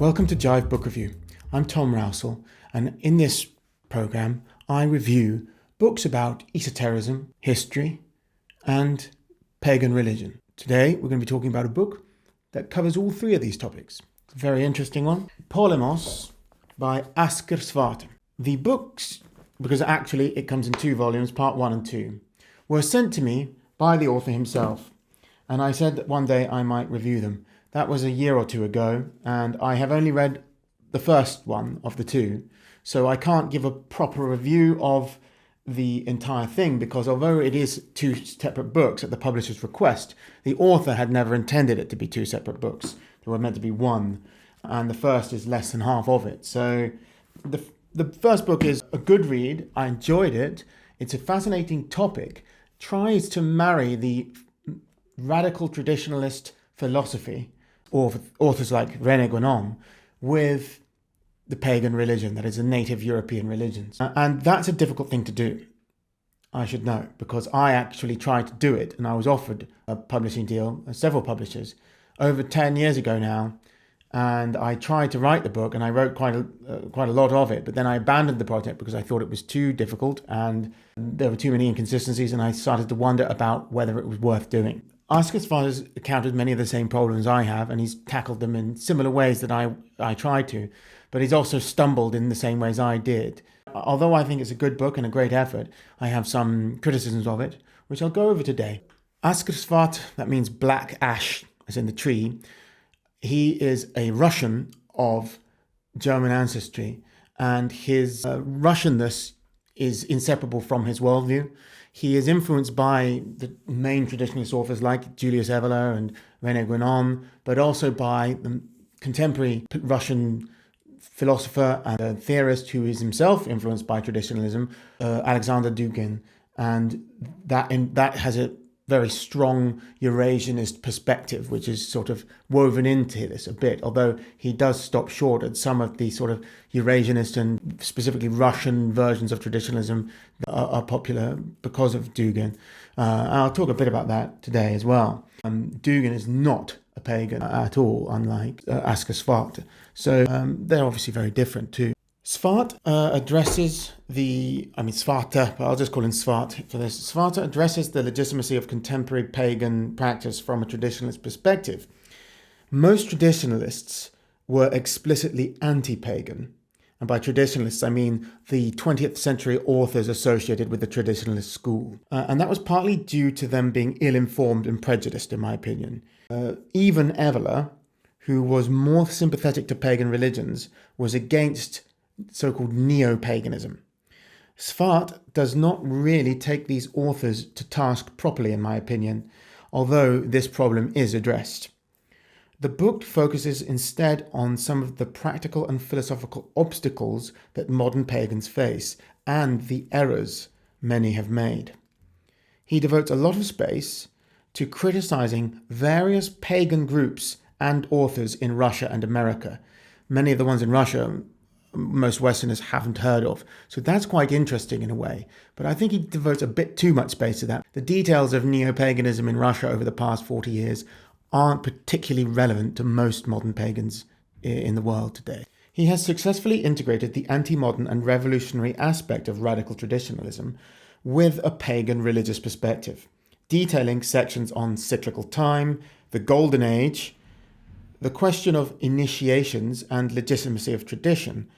Welcome to Jive Book Review. I'm Tom Rousell, and in this program, I review books about esotericism, history, and pagan religion. Today, we're going to be talking about a book that covers all three of these topics. A very interesting one, Polemos by Askr Svarte. The books, because actually it comes in two volumes, part 1 and 2, were sent to me by the author himself, and I said that one day I might review them. That was a year or two ago, and I have only read the first one of the two, so I can't give a proper review of the entire thing, because although it is two separate books at the publisher's request, the author had never intended it to be two separate books. They were meant to be one, and the first is less than half of it. So the first book is a good read. I enjoyed it. It's a fascinating topic. Tries to marry the radical traditionalist philosophy, or authors like Rejection, with the pagan religion, that is the native European religions. And that's a difficult thing to do, I should know, because I actually tried to do it, and I was offered a publishing deal, several publishers, over 10 years ago now, and I tried to write the book, and I wrote quite a lot of it, but then I abandoned the project because I thought it was too difficult, and there were too many inconsistencies, and I started to wonder about whether it was worth doing. Askr Svarte has encountered many of the same problems I have, and he's tackled them in similar ways that I tried to, but he's also stumbled in the same ways I did. Although I think it's a good book and a great effort, I have some criticisms of it, which I'll go over today. Askr Svarte, that means black ash, as in the tree. He is a Russian of German ancestry, and his Russianness is inseparable from his worldview. He is influenced by the main traditionalist authors like Julius Evola and René Guénon, but also by the contemporary Russian philosopher and theorist who is himself influenced by traditionalism, Alexander Dugin. And that has a very strong Eurasianist perspective, which is sort of woven into this a bit, although he does stop short at some of the sort of Eurasianist and specifically Russian versions of traditionalism that are popular because of Dugin. I'll talk a bit about that today as well. Dugin is not a pagan at all, unlike Askr Svarte. So they're obviously very different too. Svarte addresses Svarte, but I'll just call him Svarte for this. Svarte addresses the legitimacy of contemporary pagan practice from a traditionalist perspective. Most traditionalists were explicitly anti-pagan, and by traditionalists I mean the 20th century authors associated with the traditionalist school. And that was partly due to them being ill-informed and prejudiced, in my opinion. Even Evola, who was more sympathetic to pagan religions, was against so-called neo-paganism. Svarte does not really take these authors to task properly, in my opinion, although this problem is addressed. The book focuses instead on some of the practical and philosophical obstacles that modern pagans face and the errors many have made. He devotes a lot of space to criticizing various pagan groups and authors in Russia and America. Many of the ones in Russia most Westerners haven't heard of. So that's quite interesting in a way. But I think he devotes a bit too much space to that. The details of neo-paganism in Russia over the past 40 years aren't particularly relevant to most modern pagans in the world today. He has successfully integrated the anti-modern and revolutionary aspect of radical traditionalism with a pagan religious perspective, detailing sections on cyclical time, the Golden Age, the question of initiations and legitimacy of tradition,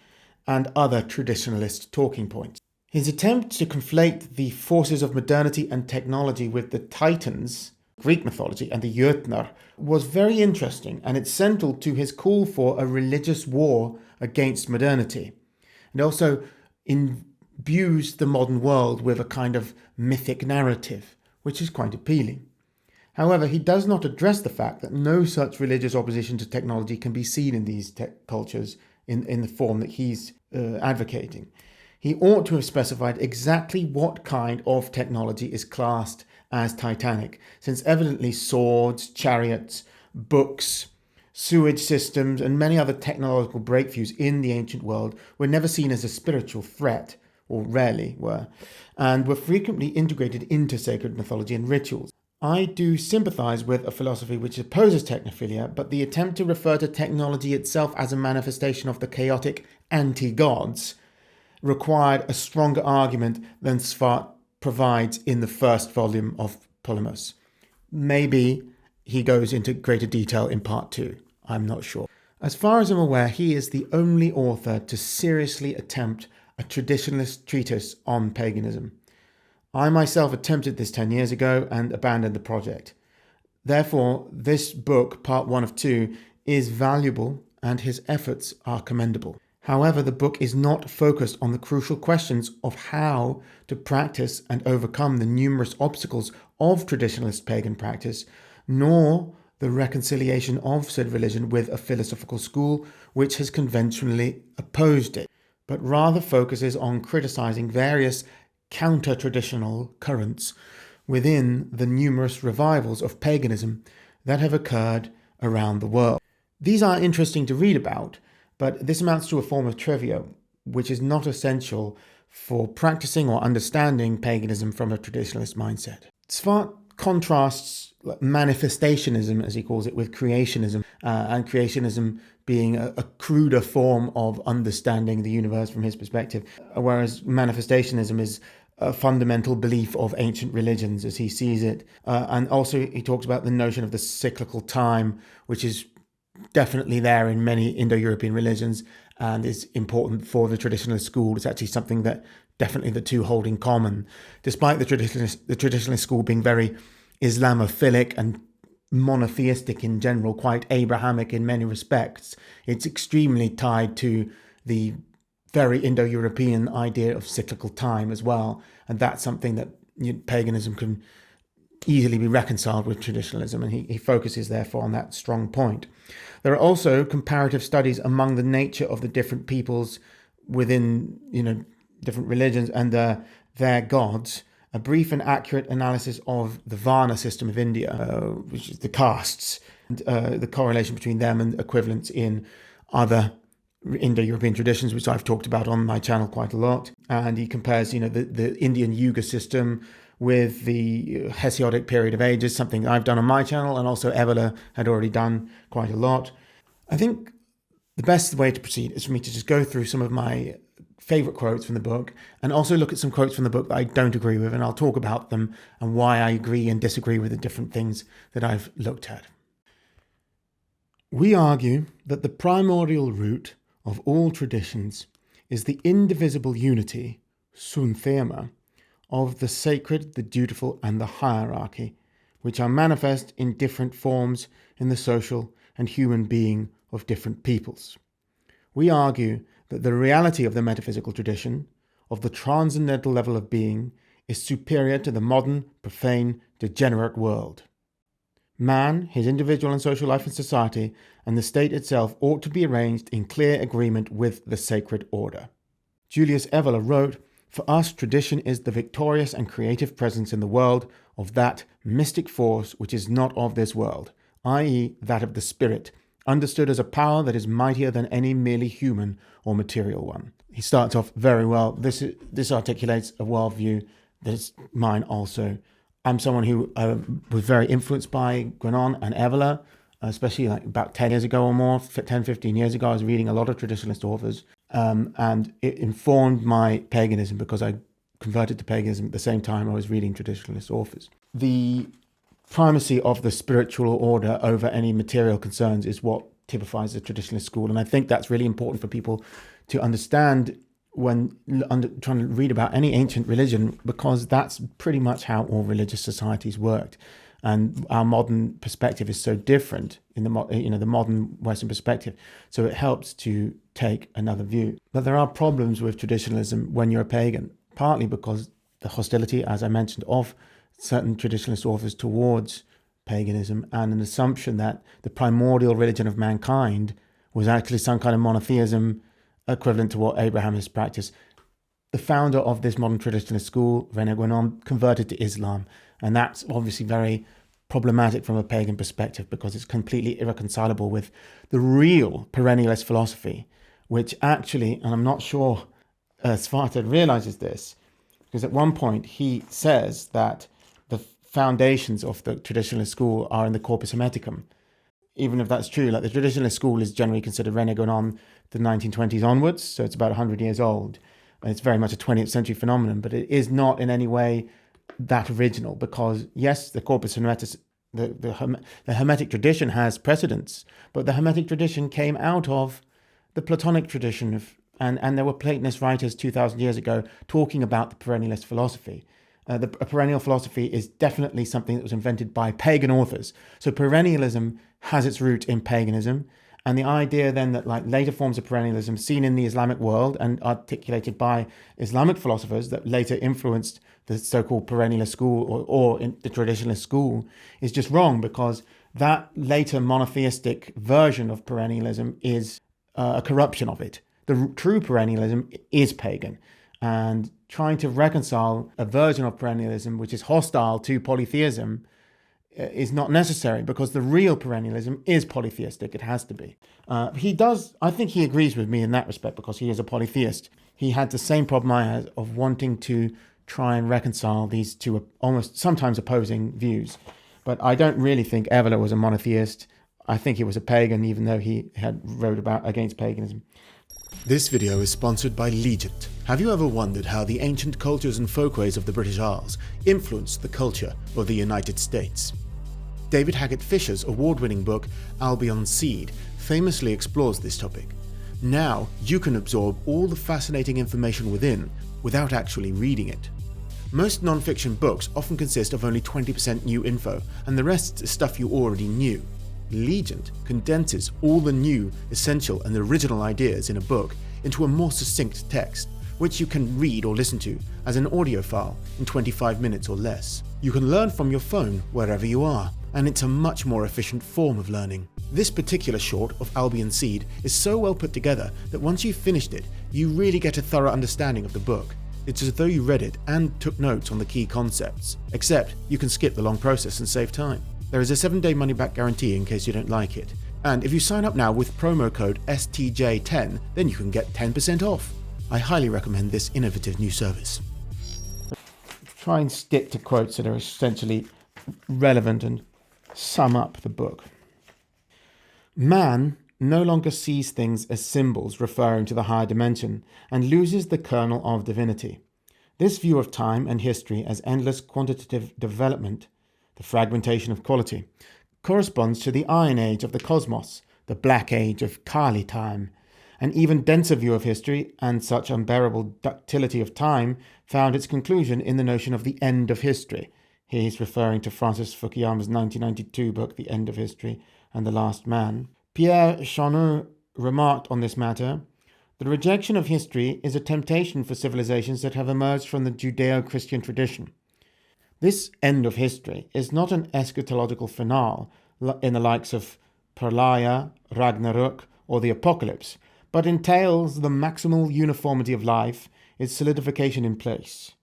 and other traditionalist talking points. His attempt to conflate the forces of modernity and technology with the Titans, Greek mythology, and the Jötnar was very interesting, and it's central to his call for a religious war against modernity, and also imbues the modern world with a kind of mythic narrative, which is quite appealing. However, he does not address the fact that no such religious opposition to technology can be seen in these cultures in the form that he's advocating. He ought to have specified exactly what kind of technology is classed as titanic, since evidently swords, chariots, books, sewage systems, and many other technological breakthroughs in the ancient world were never seen as a spiritual threat, or rarely were, and were frequently integrated into sacred mythology and rituals. I do sympathize with a philosophy which opposes technophilia, but the attempt to refer to technology itself as a manifestation of the chaotic anti-gods required a stronger argument than Svarte provides in the first volume of Polemos. Maybe he goes into greater detail in part 2. I'm not sure. As far as I'm aware, he is the only author to seriously attempt a traditionalist treatise on paganism. I myself attempted this 10 years ago and abandoned the project. Therefore, this book, part 1 of 2, is valuable and his efforts are commendable. However, the book is not focused on the crucial questions of how to practice and overcome the numerous obstacles of traditionalist pagan practice, nor the reconciliation of said religion with a philosophical school which has conventionally opposed it, but rather focuses on criticizing various counter-traditional currents within the numerous revivals of paganism that have occurred around the world. These are interesting to read about, but this amounts to a form of trivia, which is not essential for practicing or understanding paganism from a traditionalist mindset. Svarte contrasts manifestationism, as he calls it, with creationism, and creationism being a cruder form of understanding the universe from his perspective, whereas manifestationism is a fundamental belief of ancient religions as he sees it. And also he talks about the notion of the cyclical time, which is definitely there in many Indo-European religions and is important for the traditionalist school. It's actually something that definitely the two hold in common, despite the traditionalist school being very Islamophilic and monotheistic in general, quite Abrahamic in many respects. It's extremely tied to the very Indo-European idea of cyclical time as well, and that's something that paganism can easily be reconciled with traditionalism, and he focuses therefore on that strong point. There are also comparative studies among the nature of the different peoples within different religions and their gods. A brief and accurate analysis of the varna system of India, which is the castes, and the correlation between them and equivalents in other Indo-European traditions, which I've talked about on my channel quite a lot. And he compares, the Indian Yuga system with the Hesiodic period of ages, something I've done on my channel, and also Evola had already done quite a lot. I think the best way to proceed is for me to just go through some of my favorite quotes from the book and also look at some quotes from the book that I don't agree with, and I'll talk about them and why I agree and disagree with the different things that I've looked at. We argue that the primordial root of all traditions is the indivisible unity, sunthema, of the sacred, the dutiful, and the hierarchy, which are manifest in different forms in the social and human being of different peoples. We argue that the reality of the metaphysical tradition, of the transcendental level of being, is superior to the modern, profane, degenerate world. Man, his individual and social life in society, and the state itself ought to be arranged in clear agreement with the sacred order. Julius Evola wrote, "For us, tradition is the victorious and creative presence in the world of that mystic force which is not of this world, i.e. that of the spirit, understood as a power that is mightier than any merely human or material one." He starts off very well. This articulates a worldview that is mine also. I'm someone who was very influenced by Guénon and Evola, especially like about 10 years ago or more, 10, 15 years ago. I was reading a lot of traditionalist authors, and it informed my paganism because I converted to paganism at the same time I was reading traditionalist authors. The primacy of the spiritual order over any material concerns is what typifies the traditionalist school, and I think that's really important for people to understand when trying to read about any ancient religion, because that's pretty much how all religious societies worked, and our modern perspective is so different in the modern Western perspective, so it helps to take another view. But there are problems with traditionalism when you're a pagan, partly because the hostility, as I mentioned, of certain traditionalist authors towards paganism, and an assumption that the primordial religion of mankind was actually some kind of monotheism equivalent to what Abraham has practiced. The founder of this modern traditionalist school, René Guénon, converted to Islam, and that's obviously very problematic from a pagan perspective because it's completely irreconcilable with the real perennialist philosophy, which actually, and I'm not sure Svarte realizes this, because at one point he says that the foundations of the traditionalist school are in the corpus hermeticum. Even if that's true, like the traditionalist school is generally considered renegade on the 1920s onwards, so it's about 100 years old. And it's very much a 20th century phenomenon, but it is not in any way that original, because yes, the corpus hermetic, the Hermetic tradition has precedents, but the Hermetic tradition came out of the Platonic tradition and there were Platonist writers 2,000 years ago talking about the perennialist philosophy. The perennial philosophy is definitely something that was invented by pagan authors. So perennialism has its root in paganism, and the idea then that like later forms of perennialism seen in the Islamic world and articulated by Islamic philosophers that later influenced the so-called perennialist school or in the traditionalist school is just wrong, because that later monotheistic version of perennialism is a corruption of it. The true perennialism is pagan, and trying to reconcile a version of perennialism which is hostile to polytheism is not necessary, because the real perennialism is polytheistic. It has to be. I think he agrees with me in that respect, because he is a polytheist. He had the same problem I had of wanting to try and reconcile these two almost sometimes opposing views. But I don't really think Evola was a monotheist. I think he was a pagan, even though he had wrote about against paganism. This video is sponsored by Legent. Have you ever wondered how the ancient cultures and folkways of the British Isles influenced the culture of the United States? David Haggett Fisher's award-winning book, Albion's Seed, famously explores this topic. Now you can absorb all the fascinating information within without actually reading it. Most non-fiction books often consist of only 20% new info, and the rest is stuff you already knew. Legent condenses all the new, essential and original ideas in a book into a more succinct text, which you can read or listen to as an audio file in 25 minutes or less. You can learn from your phone wherever you are, and it's a much more efficient form of learning. This particular short of Albion's Seed is so well put together that once you've finished it, you really get a thorough understanding of the book. It's as though you read it and took notes on the key concepts, except you can skip the long process and save time. There is a 7-day money-back guarantee in case you don't like it. And if you sign up now with promo code STJ10, then you can get 10% off. I highly recommend this innovative new service. Try and stick to quotes that are essentially relevant and sum up the book. Man no longer sees things as symbols referring to the higher dimension and loses the kernel of divinity. This view of time and history as endless quantitative development, the fragmentation of quality, corresponds to the Iron Age of the cosmos, the Black Age of Kali time. An even denser view of history and such unbearable ductility of time found its conclusion in the notion of the end of history. Here he's referring to Francis Fukuyama's 1992 book, The End of History and the Last Man. Pierre Chauneux remarked on this matter, "The rejection of history is a temptation for civilizations that have emerged from the Judeo-Christian tradition. This end of history is not an eschatological finale in the likes of Pralaya, Ragnarok, or the Apocalypse, but entails the maximal uniformity of life, its solidification in place.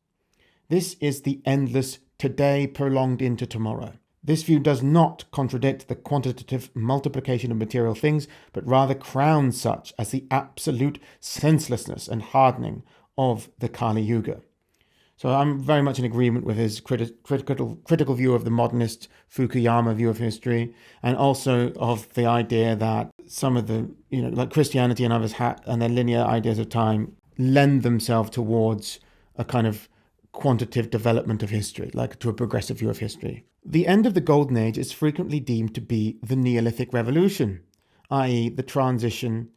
This is the endless today prolonged into tomorrow. This view does not contradict the quantitative multiplication of material things, but rather crowns such as the absolute senselessness and hardening of the Kali Yuga." So I'm very much in agreement with his critical view of the modernist Fukuyama view of history, and also of the idea that some of the, like Christianity and others and their linear ideas of time lend themselves towards a kind of quantitative development of history, like to a progressive view of history. The end of the Golden Age is frequently deemed to be the Neolithic Revolution, i.e. the transition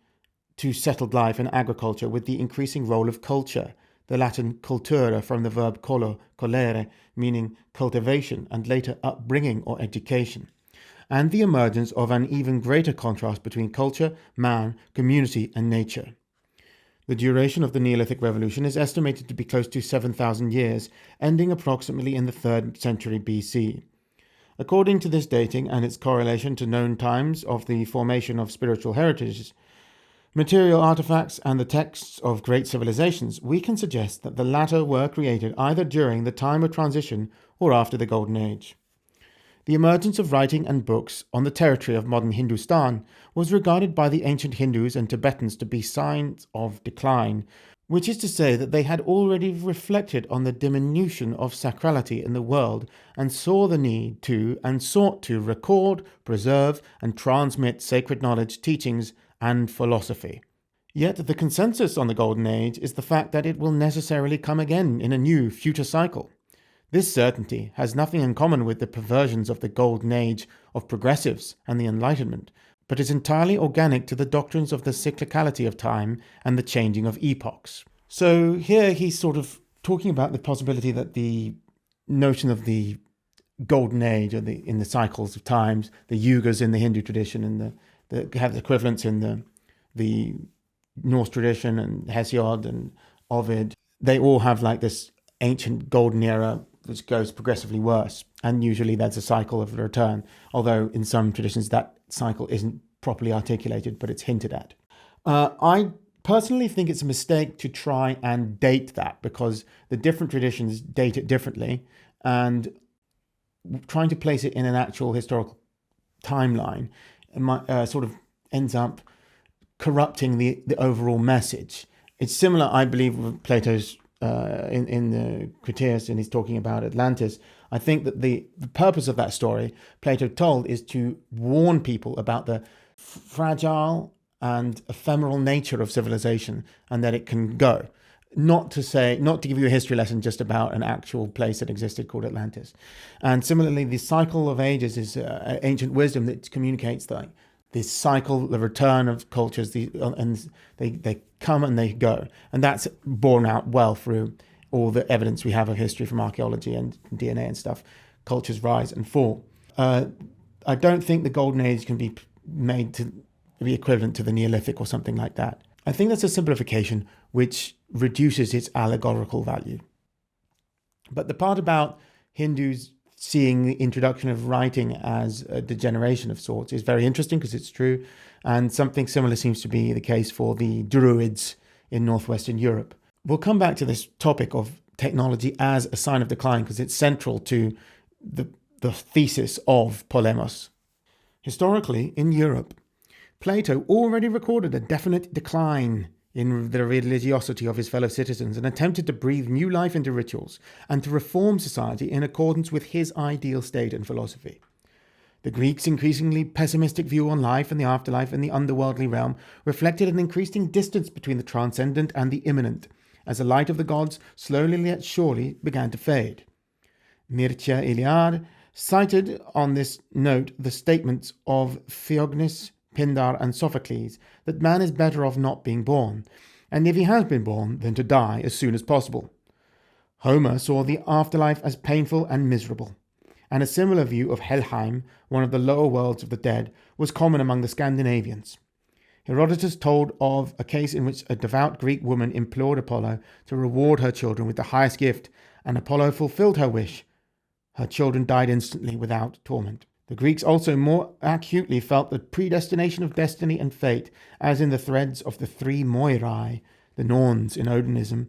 to settled life and agriculture with the increasing role of culture, the Latin cultura from the verb colo, colere, meaning cultivation and later upbringing or education, and the emergence of an even greater contrast between culture, man, community and nature. The duration of the Neolithic Revolution is estimated to be close to 7,000 years, ending approximately in the 3rd century BC. According to this dating and its correlation to known times of the formation of spiritual heritages, material artifacts and the texts of great civilizations, we can suggest that the latter were created either during the time of transition or after the Golden Age. The emergence of writing and books on the territory of modern Hindustan was regarded by the ancient Hindus and Tibetans to be signs of decline, which is to say that they had already reflected on the diminution of sacrality in the world and saw the need to and sought to record, preserve, and transmit sacred knowledge, teachings, and philosophy. Yet the consensus on the Golden Age is the fact that it will necessarily come again in a new future cycle. This certainty has nothing in common with the perversions of the Golden Age of progressives and the Enlightenment, but is entirely organic to the doctrines of the cyclicality of time and the changing of epochs. So here he's sort of talking about the possibility that the notion of the Golden Age, or in the cycles of times, the yugas in the Hindu tradition and the have the equivalents in the Norse tradition and Hesiod and Ovid, they all have like this ancient golden era which goes progressively worse, and usually there's a cycle of return, although in some traditions that cycle isn't properly articulated, but it's hinted at. I personally think it's a mistake to try and date that, because the different traditions date it differently, and trying to place it in an actual historical timeline sort of ends up corrupting the overall message. It's similar, I believe, with Plato's in the Critias, and he's talking about Atlantis. I think that the purpose of that story Plato told is to warn people about the fragile and ephemeral nature of civilization, and that it can go. Not to give you a history lesson just about an actual place that existed called Atlantis. And similarly, the cycle of ages is ancient wisdom that communicates that this cycle, the return of cultures, and they come and they go. And that's borne out well through all the evidence we have of history from archaeology and DNA and stuff. Cultures rise and fall. I don't think the Golden Age can be made to be equivalent to the Neolithic or something like that. I think that's a simplification which reduces its allegorical value. But the part about Hindus seeing the introduction of writing as a degeneration of sorts is very interesting, because it's true, and something similar seems to be the case for the Druids in northwestern Europe. We'll come back to this topic of technology as a sign of decline, because it's central to the thesis of Polemos. Historically, in Europe, Plato already recorded a definite decline in the religiosity of his fellow citizens, and attempted to breathe new life into rituals and to reform society in accordance with his ideal state and philosophy. The Greeks' increasingly pessimistic view on life and the afterlife in the underworldly realm reflected an increasing distance between the transcendent and the immanent, as the light of the gods slowly yet surely began to fade. Mircea Eliade cited on this note the statements of Theognis, Pindar, and Sophocles that man is better off not being born, and if he has been born, then to die as soon as possible. Homer saw the afterlife as painful and miserable, and a similar view of Helheim, one of the lower worlds of the dead, was common among the Scandinavians. Herodotus told of a case in which a devout Greek woman implored Apollo to reward her children with the highest gift, and Apollo fulfilled her wish. Her children died instantly without torment. The Greeks also more acutely felt the predestination of destiny and fate, as in the threads of the three Moirai, the Norns in Odinism,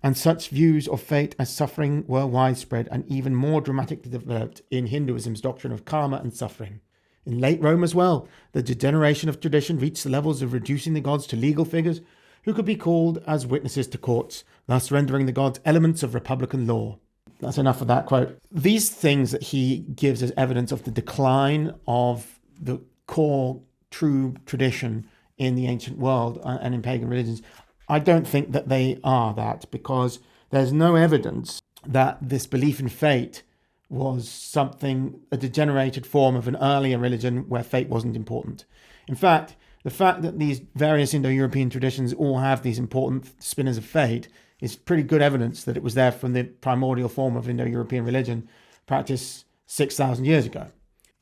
and such views of fate as suffering were widespread and even more dramatically developed in Hinduism's doctrine of karma and suffering. In late Rome as well, the degeneration of tradition reached the levels of reducing the gods to legal figures who could be called as witnesses to courts, thus rendering the gods elements of republican law. That's enough of that quote. These things that he gives as evidence of the decline of the core true tradition in the ancient world and in pagan religions, I don't think that they are that, because there's no evidence that this belief in fate was a degenerated form of an earlier religion where fate wasn't important. In fact, the fact that these various Indo-European traditions all have these important spinners of fate is pretty good evidence that it was there from the primordial form of Indo-European religion practiced 6,000 years ago.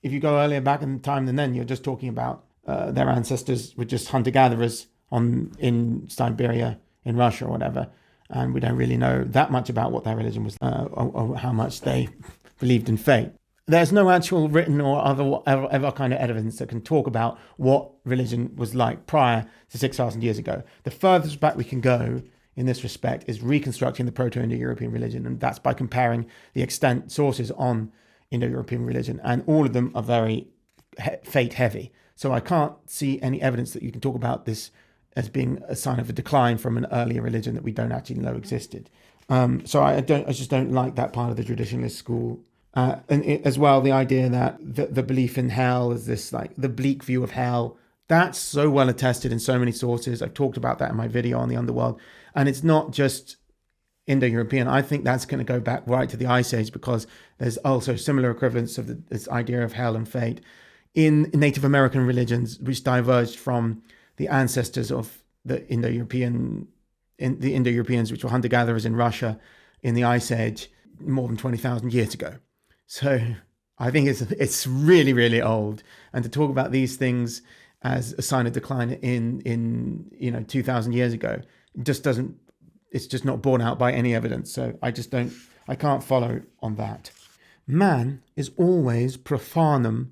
If you go earlier back in time than then, you're just talking about their ancestors were just hunter-gatherers in Siberia, in Russia or whatever, and we don't really know that much about what their religion was or how much they believed in fate. There's no actual written or other kind of evidence that can talk about what religion was like prior to 6,000 years ago. The furthest back we can go in this respect is reconstructing the Proto-Indo-European religion, and that's by comparing the extant sources on Indo-European religion, and all of them are very fate-heavy. So I can't see any evidence that you can talk about this as being a sign of a decline from an earlier religion that we don't actually know existed. So I just don't like that part of the traditionalist school. As well, the idea that the belief in hell is this, like, the bleak view of hell. That's so well attested in so many sources. I've talked about that in my video on the underworld. And it's not just Indo-European. I think that's going to go back right to the Ice Age, because there's also similar equivalence of this idea of hell and fate in Native American religions, which diverged from the ancestors of the Indo-Europeans, which were hunter-gatherers in Russia in the Ice Age more than 20,000 years ago. So I think it's really, really old. And to talk about these things as a sign of decline in 2,000 years ago it's just not borne out by any evidence. So I can't follow on that. Man is always profanum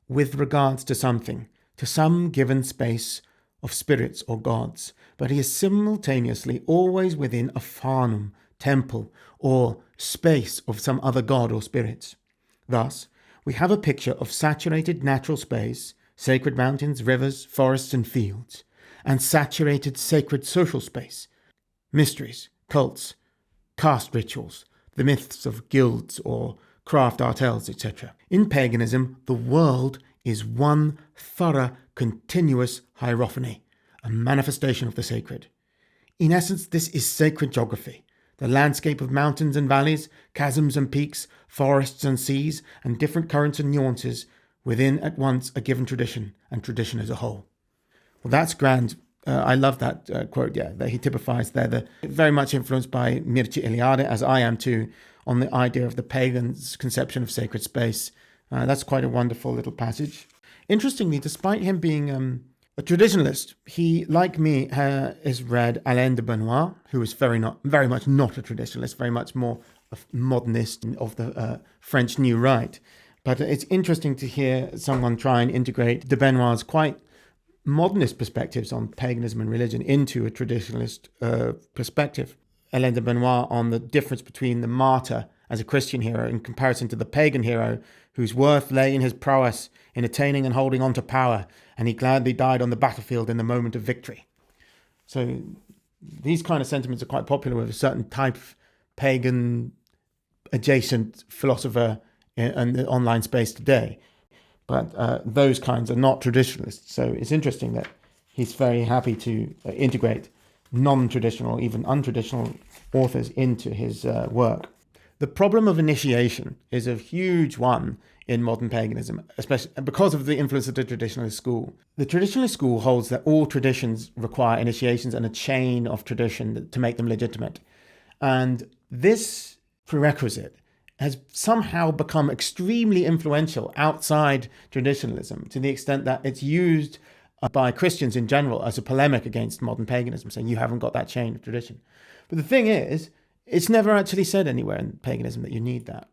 with regards to something, to some given space of spirits or gods, but he is simultaneously always within a pharnum, temple, or space of some other god or spirits. Thus, we have a picture of saturated natural space, sacred mountains, rivers, forests, and fields, and saturated sacred social space, mysteries, cults, caste rituals, the myths of guilds or craft artels, etc. In paganism, the world is one thorough, continuous hierophany, a manifestation of the sacred. In essence, this is sacred geography, the landscape of mountains and valleys, chasms and peaks, forests and seas, and different currents and nuances within at once a given tradition and tradition as a whole. Well, that's grand. I love that quote, that he typifies there. Very much influenced by Mircea Eliade, as I am too, on the idea of the pagan's conception of sacred space. That's quite a wonderful little passage. Interestingly, despite him being a traditionalist, he, like me, has read Alain de Benoit, who is very much not a traditionalist, very much more a modernist of the French New Right. But it's interesting to hear someone try and integrate de Benoit's quite modernist perspectives on paganism and religion into a traditionalist perspective. Alain de Benoit on the difference between the martyr as a Christian hero in comparison to the pagan hero whose worth lay in his prowess in attaining and holding on to power, and he gladly died on the battlefield in the moment of victory. So these kind of sentiments are quite popular with a certain type of pagan adjacent philosopher in the online space today. But those kinds are not traditionalists. So it's interesting that he's very happy to integrate non-traditional, even untraditional authors into his work. The problem of initiation is a huge one in modern paganism, especially because of the influence of the traditionalist school. The traditionalist school holds that all traditions require initiations and a chain of tradition to make them legitimate. And this prerequisite has somehow become extremely influential outside traditionalism, to the extent that it's used by Christians in general as a polemic against modern paganism, saying you haven't got that chain of tradition. But the thing is, it's never actually said anywhere in paganism that you need that.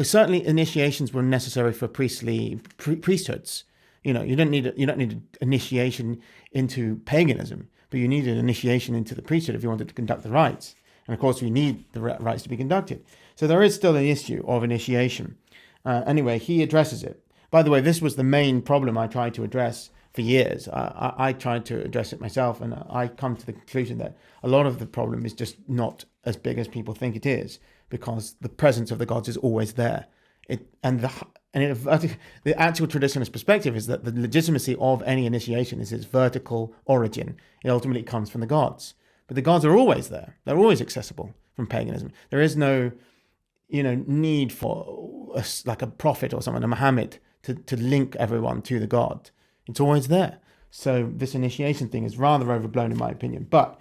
Certainly initiations were necessary for priesthoods. You don't need an initiation into paganism, but you need an initiation into the priesthood if you wanted to conduct the rites. And of course, you need the rites to be conducted. So there is still an issue of initiation. Anyway, he addresses it. By the way, this was the main problem I tried to address for years. I tried to address it myself, and I come to the conclusion that a lot of the problem is just not as big as people think it is, because the presence of the gods is always there. The actual traditionalist perspective is that the legitimacy of any initiation is its vertical origin. It ultimately comes from the gods. But the gods are always there. They're always accessible from paganism. There is no need for like a prophet or someone, a Muhammad, to link everyone to the god. It's always there. So this initiation thing is rather overblown in my opinion. But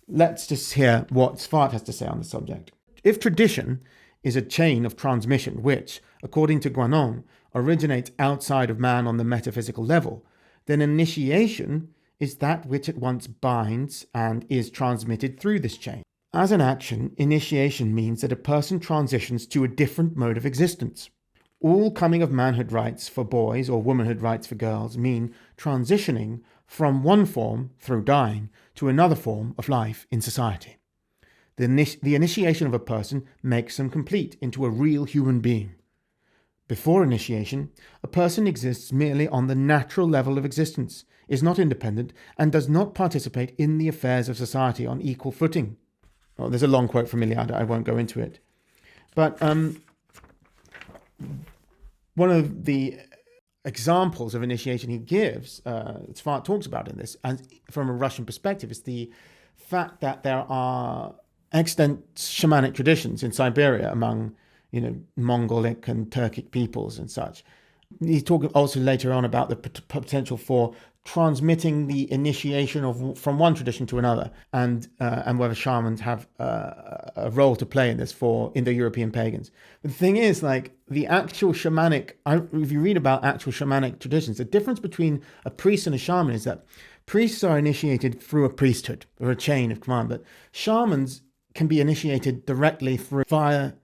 let's just hear what Svarte has to say on the subject. If tradition is a chain of transmission which, according to Guanon, originates outside of man on the metaphysical level, then initiation is that which at once binds and is transmitted through this chain. As an action, initiation means that a person transitions to a different mode of existence. All coming of manhood rights for boys or womanhood rights for girls mean transitioning from one form, through dying, to another form of life in society. The initiation of a person makes them complete into a real human being. Before initiation, a person exists merely on the natural level of existence, is not independent, and does not participate in the affairs of society on equal footing. Well, there's a long quote from Iliad, I won't go into it. But one of the examples of initiation he gives, Svarte talks about in this, and from a Russian perspective, is the fact that there are extant shamanic traditions in Siberia among, Mongolic and Turkic peoples and such. He's talking also later on about the potential for transmitting the initiation from one tradition to another, and whether shamans have a role to play in this for Indo-European pagans. But the thing is, the actual shamanic, if you read about actual shamanic traditions, the difference between a priest and a shaman is that priests are initiated through a priesthood or a chain of command, but shamans can be initiated directly via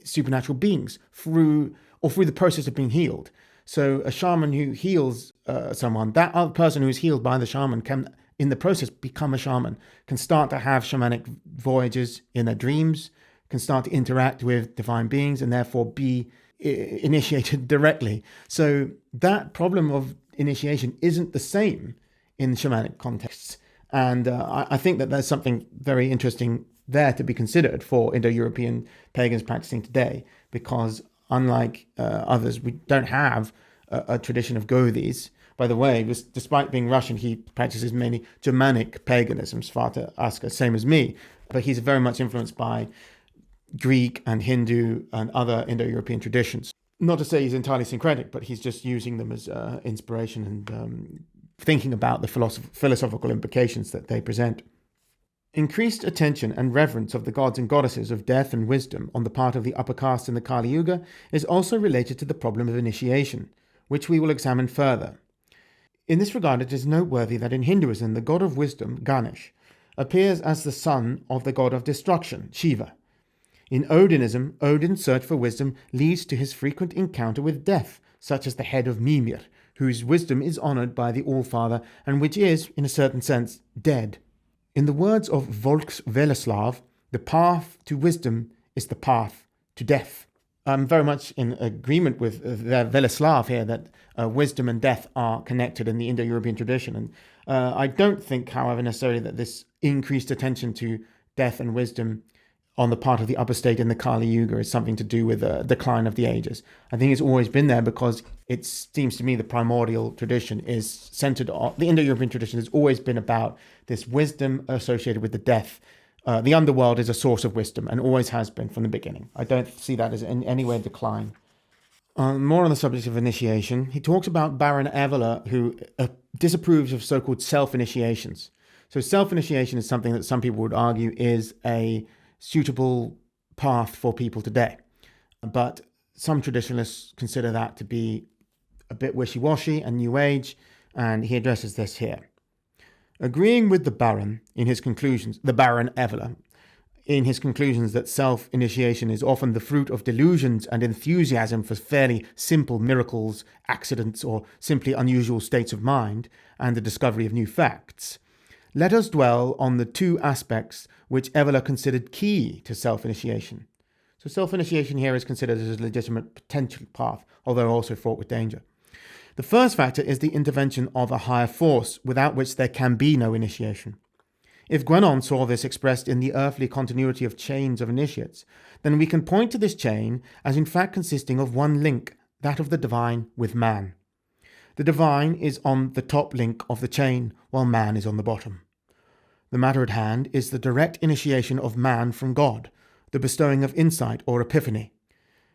supernatural beings through the process of being healed. So a shaman who heals someone, that other person who is healed by the shaman can, in the process, become a shaman, can start to have shamanic voyages in their dreams, can start to interact with divine beings, and therefore be initiated directly. So that problem of initiation isn't the same in shamanic contexts. And I think that there's something very interesting there to be considered for Indo-European pagans practicing today, because unlike others, we don't have a tradition of Gothes. By the way, despite being Russian, he practices mainly Germanic paganism, Svarte, Askr, same as me. But he's very much influenced by Greek and Hindu and other Indo-European traditions. Not to say he's entirely syncretic, but he's just using them as inspiration and thinking about the philosophical implications that they present. Increased attention and reverence of the gods and goddesses of death and wisdom on the part of the upper caste in the Kali Yuga is also related to the problem of initiation, which we will examine further. In this regard, it is noteworthy that in Hinduism, the god of wisdom, Ganesh, appears as the son of the god of destruction, Shiva. In Odinism, Odin's search for wisdom leads to his frequent encounter with death, such as the head of Mimir, whose wisdom is honored by the All-Father and which is, in a certain sense, dead. In the words of Volks Veleslav, the path to wisdom is the path to death. I'm very much in agreement with Veleslav here that wisdom and death are connected in the Indo-European tradition. And I don't think, however, necessarily that this increased attention to death and wisdom on the part of the upper state in the Kali Yuga is something to do with the decline of the ages. I think it's always been there because it seems to me the primordial tradition is centered on, the Indo-European tradition has always been about this wisdom associated with the death. The underworld is a source of wisdom and always has been from the beginning. I don't see that as in any way decline. More on the subject of initiation, he talks about Baron Evola, who disapproves of so-called self-initiations. So self-initiation is something that some people would argue is a suitable path for people today. But some traditionalists consider that to be a bit wishy-washy and new age, and he addresses this here. Agreeing with the Baron in his conclusions, the Baron Evola, in his conclusions that self-initiation is often the fruit of delusions and enthusiasm for fairly simple miracles, accidents, or simply unusual states of mind, and the discovery of new facts, let us dwell on the two aspects which Evola considered key to self-initiation. So self-initiation here is considered as a legitimate potential path, although also fraught with danger. The first factor is the intervention of a higher force, without which there can be no initiation. If Guénon saw this expressed in the earthly continuity of chains of initiates, then we can point to this chain as in fact consisting of one link, that of the divine with man. The divine is on the top link of the chain, while man is on the bottom. The matter at hand is the direct initiation of man from God, the bestowing of insight or epiphany.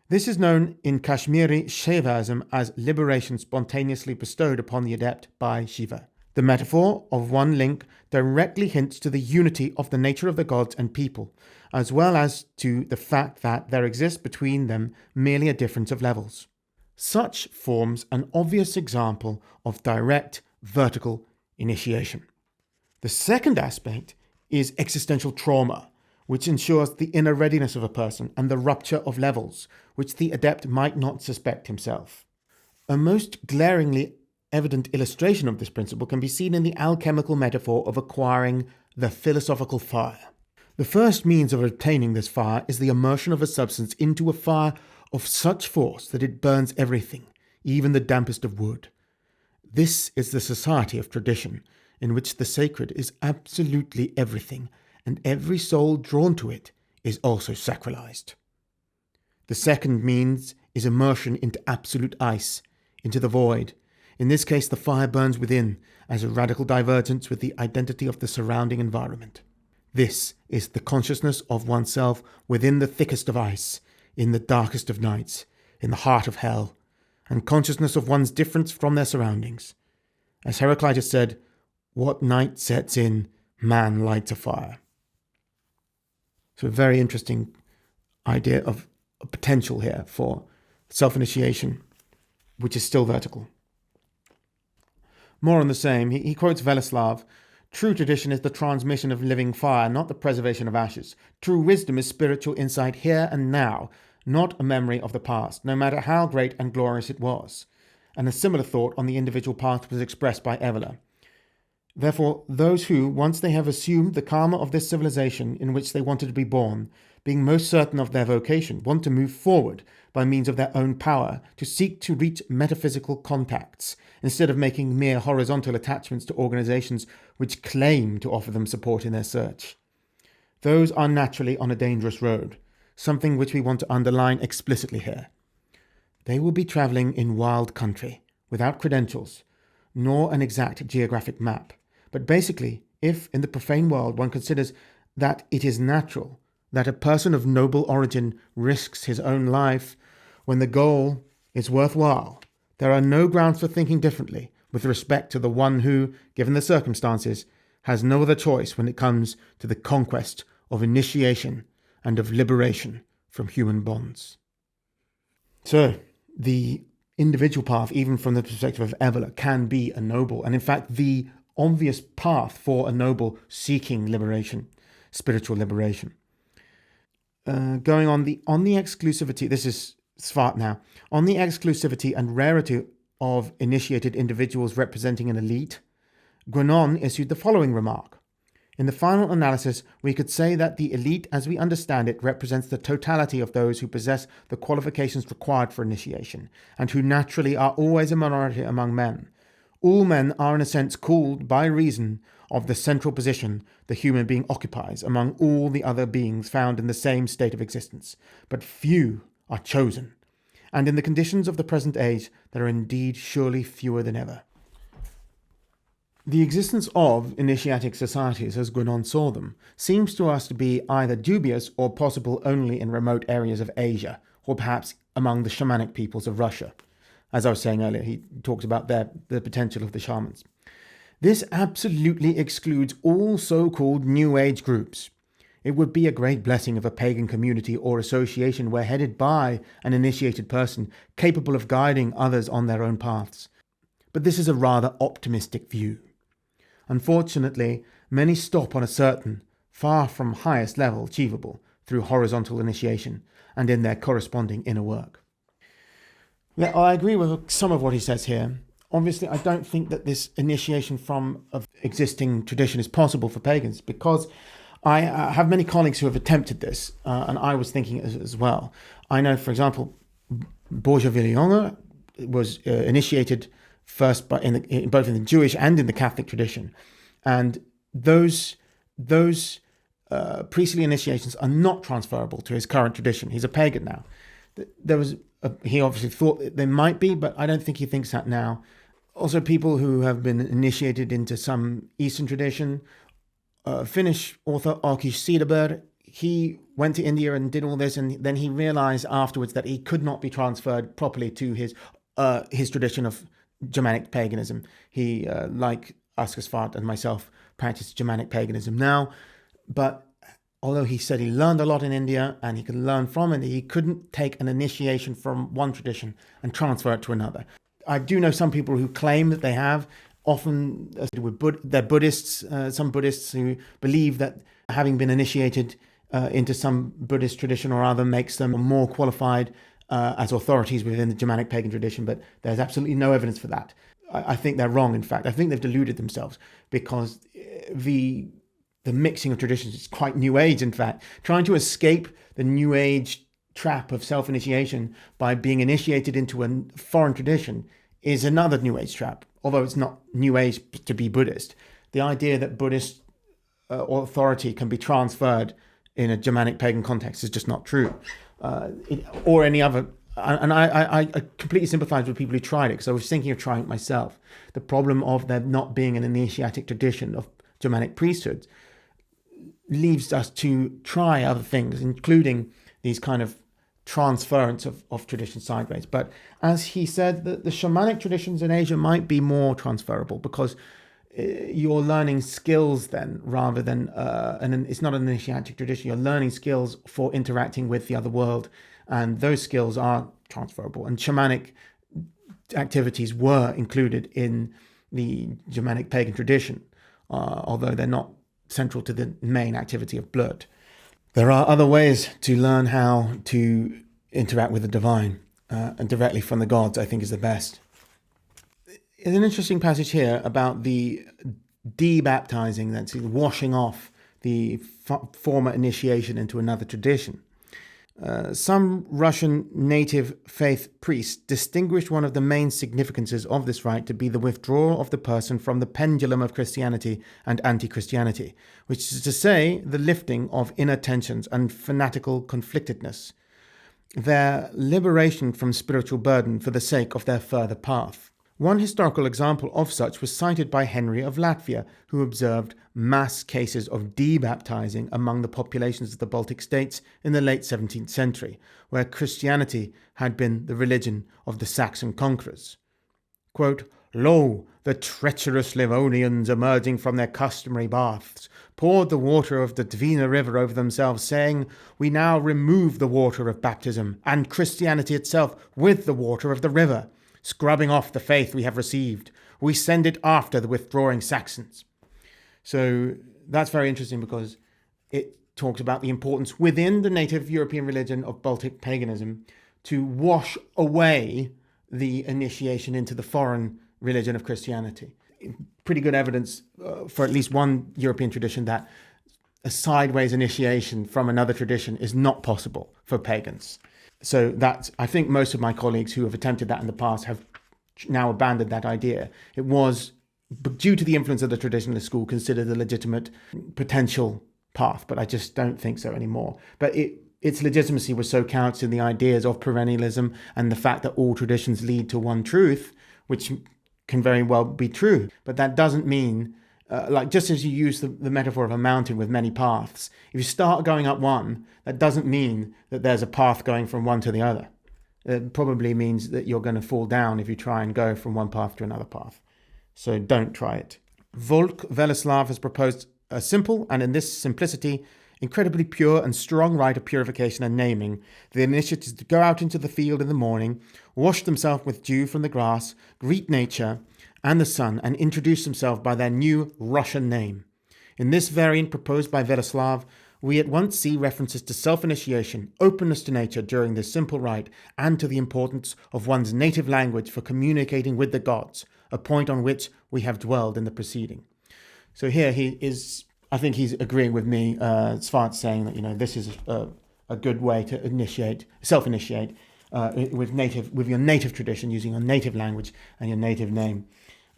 This is known in Kashmiri Shaivism as liberation spontaneously bestowed upon the adept by Shiva. The metaphor of one link directly hints to the unity of the nature of the gods and people, as well as to the fact that there exists between them merely a difference of levels. Such forms an obvious example of direct vertical initiation. The second aspect is existential trauma, which ensures the inner readiness of a person and the rupture of levels, which the adept might not suspect himself. A most glaringly evident illustration of this principle can be seen in the alchemical metaphor of acquiring the philosophical fire. The first means of obtaining this fire is the immersion of a substance into a fire of such force that it burns everything, even the dampest of wood. This is the society of tradition, in which the sacred is absolutely everything, and every soul drawn to it is also sacralized. The second means is immersion into absolute ice, into the void. In this case, the fire burns within, as a radical divergence with the identity of the surrounding environment. This is the consciousness of oneself within the thickest of ice, in the darkest of nights, in the heart of hell, and consciousness of one's difference from their surroundings. As Heraclitus said, "What night sets in, man lights a fire." So a very interesting idea of a potential here for self-initiation, which is still vertical. More on the same, he quotes Veleslav, "True tradition is the transmission of living fire, not the preservation of ashes. True wisdom is spiritual insight here and now, not a memory of the past, no matter how great and glorious it was." And a similar thought on the individual path was expressed by Evola. Therefore, those who, once they have assumed the karma of this civilization in which they wanted to be born, being most certain of their vocation, want to move forward by means of their own power to seek to reach metaphysical contacts, instead of making mere horizontal attachments to organizations which claim to offer them support in their search. Those are naturally on a dangerous road, something which we want to underline explicitly here. They will be traveling in wild country, without credentials, nor an exact geographic map. But basically, if in the profane world one considers that it is natural that a person of noble origin risks his own life when the goal is worthwhile, there are no grounds for thinking differently with respect to the one who, given the circumstances, has no other choice when it comes to the conquest of initiation and of liberation from human bonds. So, the individual path, even from the perspective of Evola, can be a noble, and in fact the obvious path for a noble seeking liberation, spiritual liberation. Going on the exclusivity, this is Svarte now, on the exclusivity and rarity of initiated individuals representing an elite, Guénon issued the following remark. In the final analysis, we could say that the elite, as we understand it, represents the totality of those who possess the qualifications required for initiation, and who naturally are always a minority among men. All men are in a sense called by reason of the central position the human being occupies among all the other beings found in the same state of existence, but few are chosen, and in the conditions of the present age there are indeed surely fewer than ever. The existence of initiatic societies, as Guénon saw them, seems to us to be either dubious or possible only in remote areas of Asia, or perhaps among the shamanic peoples of Russia. As I was saying earlier, he talked about the potential of the shamans. This absolutely excludes all so-called New Age groups. It would be a great blessing if a pagan community or association were headed by an initiated person capable of guiding others on their own paths. But this is a rather optimistic view. Unfortunately, many stop on a certain, far from highest level achievable through horizontal initiation and in their corresponding inner work. I agree with some of what he says here. Obviously, I don't think that this initiation from an existing tradition is possible for pagans, because I have many colleagues who have attempted this, and I was thinking as well. I know, for example, Borja Villayonger was initiated first both in the Jewish and in the Catholic tradition, and those priestly initiations are not transferable to his current tradition. He's a pagan now. He obviously thought that they might be, but I don't think he thinks that now. Also, people who have been initiated into some Eastern tradition, Finnish author Askr Svarte, he went to India and did all this, and then he realized afterwards that he could not be transferred properly to his tradition of Germanic paganism. He, like Askr Svarte and myself, practiced Germanic paganism now, but although he said he learned a lot in India and he could learn from it, he couldn't take an initiation from one tradition and transfer it to another. I do know some people who claim that they have, often they're Buddhists, some Buddhists who believe that having been initiated into some Buddhist tradition or other makes them more qualified as authorities within the Germanic pagan tradition, but there's absolutely no evidence for that. I think they're wrong, in fact. I think they've deluded themselves, because the mixing of traditions is quite New Age, in fact. Trying to escape the New Age trap of self-initiation by being initiated into a foreign tradition is another New Age trap, although it's not New Age to be Buddhist. The idea that Buddhist authority can be transferred in a Germanic pagan context is just not true. Or any other. And I completely sympathize with people who tried it, because I was thinking of trying it myself. The problem of there not being an initiatic tradition of Germanic priesthood leaves us to try other things, including these kind of transference of tradition sideways. But as he said, the shamanic traditions in Asia might be more transferable, because you're learning skills then, rather than and it's not an initiatic tradition. You're learning skills for interacting with the other world, and those skills are transferable. And shamanic activities were included in the Germanic pagan tradition, although they're not central to the main activity of blood. There are other ways to learn how to interact with the divine, and directly from the gods, I think, is the best. There's an interesting passage here about the debaptizing, that's washing off the former initiation into another tradition. Some Russian native faith priests distinguished one of the main significances of this rite to be the withdrawal of the person from the pendulum of Christianity and anti-Christianity, which is to say, the lifting of inner tensions and fanatical conflictedness, their liberation from spiritual burden for the sake of their further path. One historical example of such was cited by Henry of Latvia, who observed mass cases of debaptizing among the populations of the Baltic states in the late 17th century, where Christianity had been the religion of the Saxon conquerors. Quote, "Lo, the treacherous Livonians, emerging from their customary baths, poured the water of the Dvina river over themselves, saying, 'We now remove the water of baptism, and Christianity itself with the water of the river. Scrubbing off the faith we have received, we send it after the withdrawing Saxons.'" So that's very interesting, because it talks about the importance within the native European religion of Baltic paganism to wash away the initiation into the foreign religion of Christianity. Pretty good evidence for at least one European tradition that a sideways initiation from another tradition is not possible for pagans. So I think most of my colleagues who have attempted that in the past have now abandoned that idea. It was, due to the influence of the traditionalist school, considered a legitimate potential path, but I just don't think so anymore. But its legitimacy was so couched in the ideas of perennialism and the fact that all traditions lead to one truth, which can very well be true. But that doesn't mean, just as you use the metaphor of a mountain with many paths, if you start going up one, that doesn't mean that there's a path going from one to the other. It probably means that you're going to fall down if you try and go from one path to another path. So don't try it. Volk Veleslav has proposed a simple, and in this simplicity, incredibly pure and strong rite of purification and naming. The initiates to go out into the field in the morning, wash themselves with dew from the grass, greet nature and the sun, and introduce themselves by their new Russian name. In this variant proposed by Veleslav, we at once see references to self-initiation, openness to nature during this simple rite, and to the importance of one's native language for communicating with the gods, a point on which we have dwelled in the preceding. So here I think he's agreeing with me, Svarte, saying that, this is a good way to self-initiate with your native tradition, using your native language and your native name.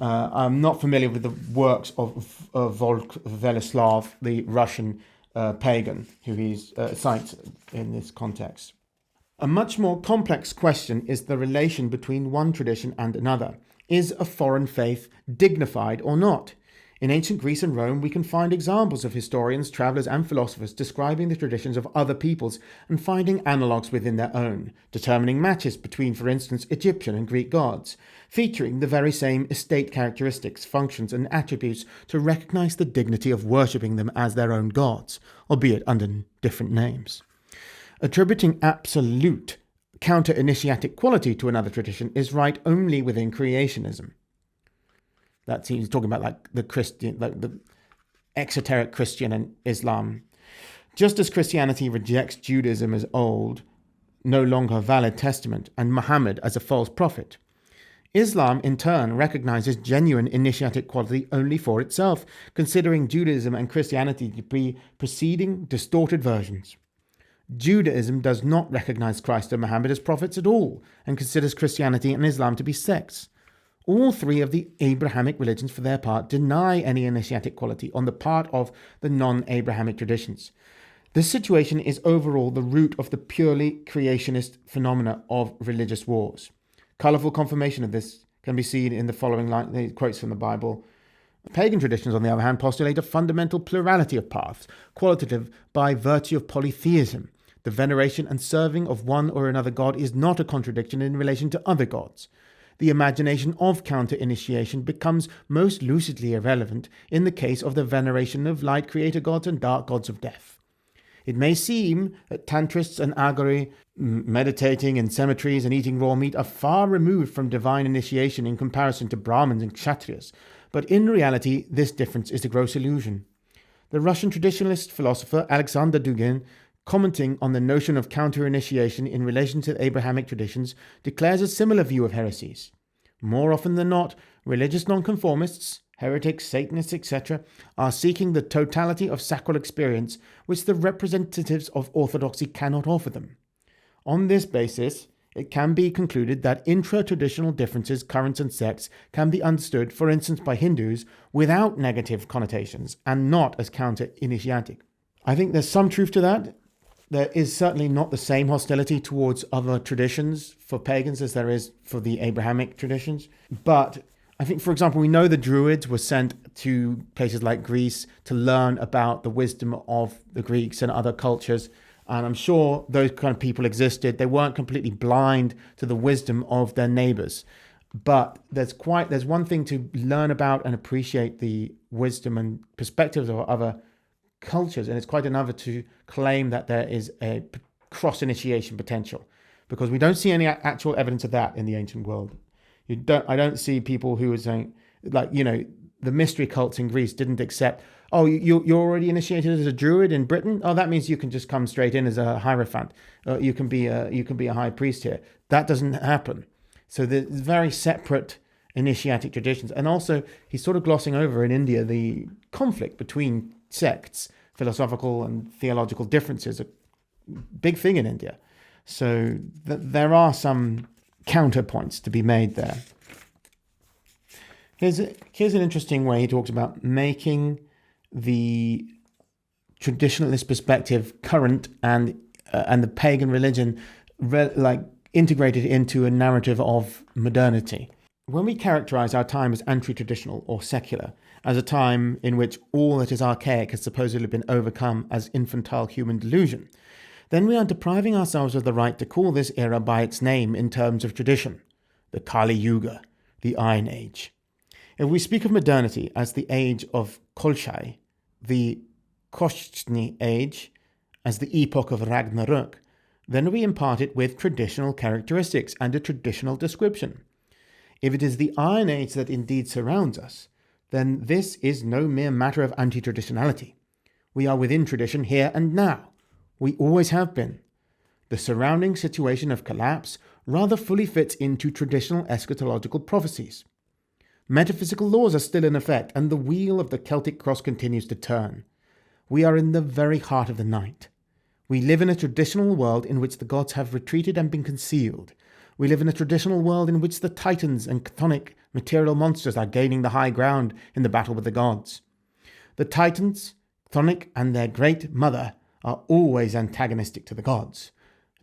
I'm not familiar with the works of Volk Veleslav, the Russian pagan, who he cites in this context. A much more complex question is the relation between one tradition and another. Is a foreign faith dignified or not? In ancient Greece and Rome, we can find examples of historians, travellers and philosophers describing the traditions of other peoples and finding analogues within their own, determining matches between, for instance, Egyptian and Greek gods, featuring the very same estate characteristics, functions and attributes to recognise the dignity of worshipping them as their own gods, albeit under different names. Attributing absolute counter-initiatic quality to another tradition is right only within creationism. That he's talking about the exoteric Christian and Islam. Just as Christianity rejects Judaism as old, no longer valid testament, and Muhammad as a false prophet, Islam in turn recognizes genuine initiatic quality only for itself, considering Judaism and Christianity to be preceding distorted versions. Judaism does not recognize Christ and Muhammad as prophets at all and considers Christianity and Islam to be sects. All three of the Abrahamic religions, for their part, deny any initiatic quality on the part of the non-Abrahamic traditions. This situation is overall the root of the purely creationist phenomena of religious wars. Colourful confirmation of this can be seen in the following quotes from the Bible. Pagan traditions, on the other hand, postulate a fundamental plurality of paths, qualitative by virtue of polytheism. The veneration and serving of one or another god is not a contradiction in relation to other gods. The imagination of counter-initiation becomes most lucidly irrelevant in the case of the veneration of light creator gods and dark gods of death. It may seem that tantrists and agori, meditating in cemeteries and eating raw meat, are far removed from divine initiation in comparison to Brahmins and Kshatriyas, but in reality this difference is a gross illusion. The Russian traditionalist philosopher Alexander Dugin, commenting on the notion of counter-initiation in relation to Abrahamic traditions, declares a similar view of heresies. More often than not, religious nonconformists, heretics, Satanists, etc., are seeking the totality of sacral experience which the representatives of orthodoxy cannot offer them. On this basis, it can be concluded that intra-traditional differences, currents and sects can be understood, for instance by Hindus, without negative connotations and not as counter-initiatic. I think there's some truth to that. There is certainly not the same hostility towards other traditions for pagans as there is for the Abrahamic traditions. But I think, for example, we know the Druids were sent to places like Greece to learn about the wisdom of the Greeks and other cultures. And I'm sure those kind of people existed. They weren't completely blind to the wisdom of their neighbors. But there's one thing to learn about and appreciate the wisdom and perspectives of other cultures, and it's quite another to claim that there is a cross-initiation potential, because we don't see any actual evidence of that in the ancient world. I don't see people who are saying, like, the mystery cults in Greece didn't accept, oh, you're already initiated as a druid in Britain? Oh, that means you can just come straight in as a hierophant. You can be a high priest here. That doesn't happen. So there's very separate initiatic traditions. And also, he's sort of glossing over in India the conflict between sects. Philosophical and theological differences are a big thing in India. So there are some counterpoints to be made there. Here's an interesting way he talks about making the traditionalist perspective current and the pagan religion integrated into a narrative of modernity. When we characterize our time as anti-traditional or secular, as a time in which all that is archaic has supposedly been overcome as infantile human delusion, then we are depriving ourselves of the right to call this era by its name in terms of tradition, the Kali Yuga, the Iron Age. If we speak of modernity as the age of Kolchai, the Koshchny age, as the epoch of Ragnarök, then we impart it with traditional characteristics and a traditional description. If it is the Iron Age that indeed surrounds us, then this is no mere matter of anti-traditionality. We are within tradition here and now. We always have been. The surrounding situation of collapse rather fully fits into traditional eschatological prophecies. Metaphysical laws are still in effect, and the wheel of the Celtic cross continues to turn. We are in the very heart of the night. We live in a traditional world in which the gods have retreated and been concealed. We live in a traditional world in which the titans and chthonic material monsters are gaining the high ground in the battle with the gods. The titans, chthonic, and their great mother are always antagonistic to the gods.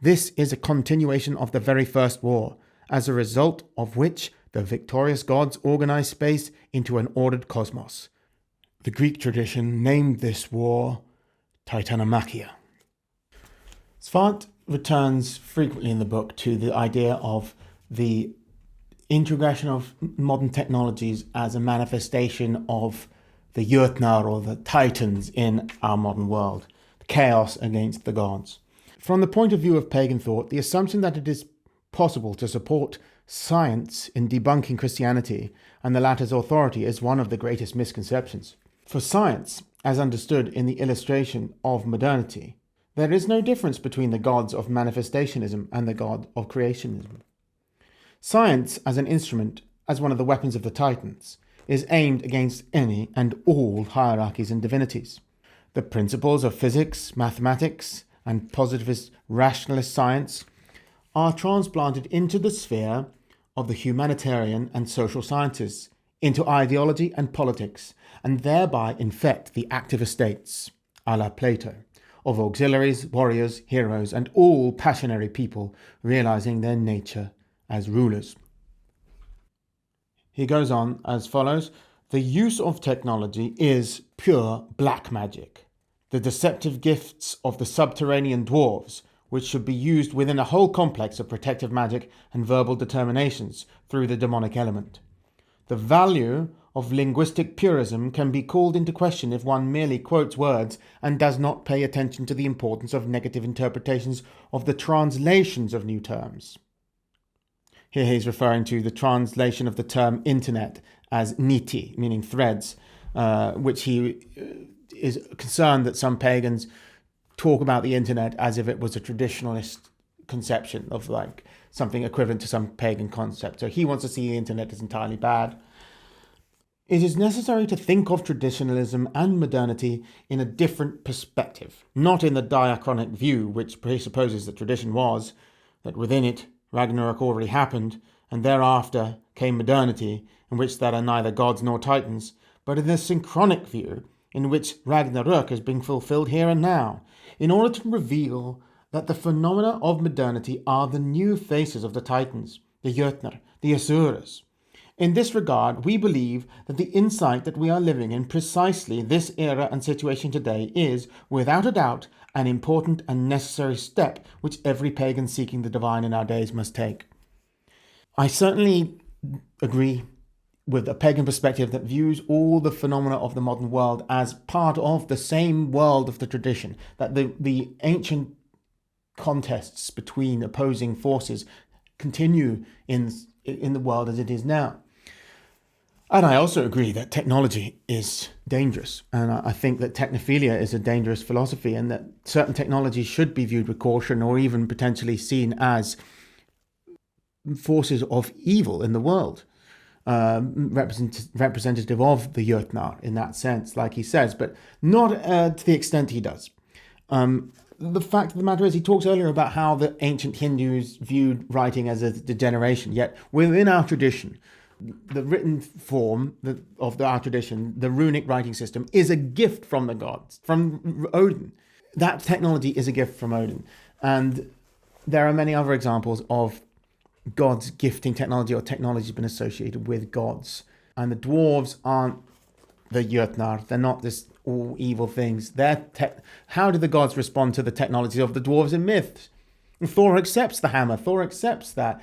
This is a continuation of the very first war, as a result of which the victorious gods organize space into an ordered cosmos. The Greek tradition named this war Titanomachia. Svarte returns frequently in the book to the idea of the integration of modern technologies as a manifestation of the Jötnar or the Titans in our modern world, chaos against the gods. From the point of view of pagan thought, the assumption that it is possible to support science in debunking Christianity and the latter's authority is one of the greatest misconceptions. For science, as understood in the illustration of modernity, there is no difference between the gods of manifestationism and the god of creationism. Science, as an instrument, as one of the weapons of the Titans, is aimed against any and all hierarchies and divinities. The principles of physics, mathematics, and positivist rationalist science are transplanted into the sphere of the humanitarian and social sciences, into ideology and politics, and thereby infect the active estates, a la Plato, of auxiliaries, warriors, heroes, and all passionary people realizing their nature as rulers. He goes on as follows: the use of technology is pure black magic, the deceptive gifts of the subterranean dwarves, which should be used within a whole complex of protective magic and verbal determinations through the demonic element. The value of linguistic purism can be called into question if one merely quotes words and does not pay attention to the importance of negative interpretations of the translations of new terms. Here he's referring to the translation of the term internet as niti, meaning threads, which he is concerned that some pagans talk about the internet as if it was a traditionalist conception of like something equivalent to some pagan concept. So he wants to see the internet as entirely bad. It is necessary to think of traditionalism and modernity in a different perspective, not in the diachronic view which presupposes that tradition was, that within it Ragnarok already happened, and thereafter came modernity, in which there are neither gods nor titans, but in the synchronic view, in which Ragnarok is being fulfilled here and now, in order to reveal that the phenomena of modernity are the new faces of the titans, the Jötnar, the Asuras. In this regard, we believe that the insight that we are living in precisely this era and situation today is, without a doubt, an important and necessary step which every pagan seeking the divine in our days must take. I certainly agree with a pagan perspective that views all the phenomena of the modern world as part of the same world of the tradition, that the ancient contests between opposing forces continue in the world as it is now. And I also agree that technology is dangerous. And I think that technophilia is a dangerous philosophy, and that certain technologies should be viewed with caution or even potentially seen as forces of evil in the world, representative of the Jötnar in that sense, like he says, but not to the extent he does. The fact of the matter is, he talks earlier about how the ancient Hindus viewed writing as a degeneration, yet within our tradition, the written form of our tradition, the runic writing system, is a gift from the gods, from Odin. That technology is a gift from Odin. And there are many other examples of gods gifting technology, or technology has been associated with gods. And the dwarves aren't the Jötnar. They're not this all evil things. How do the gods respond to the technology of the dwarves in myths? Thor accepts the hammer. Thor accepts that.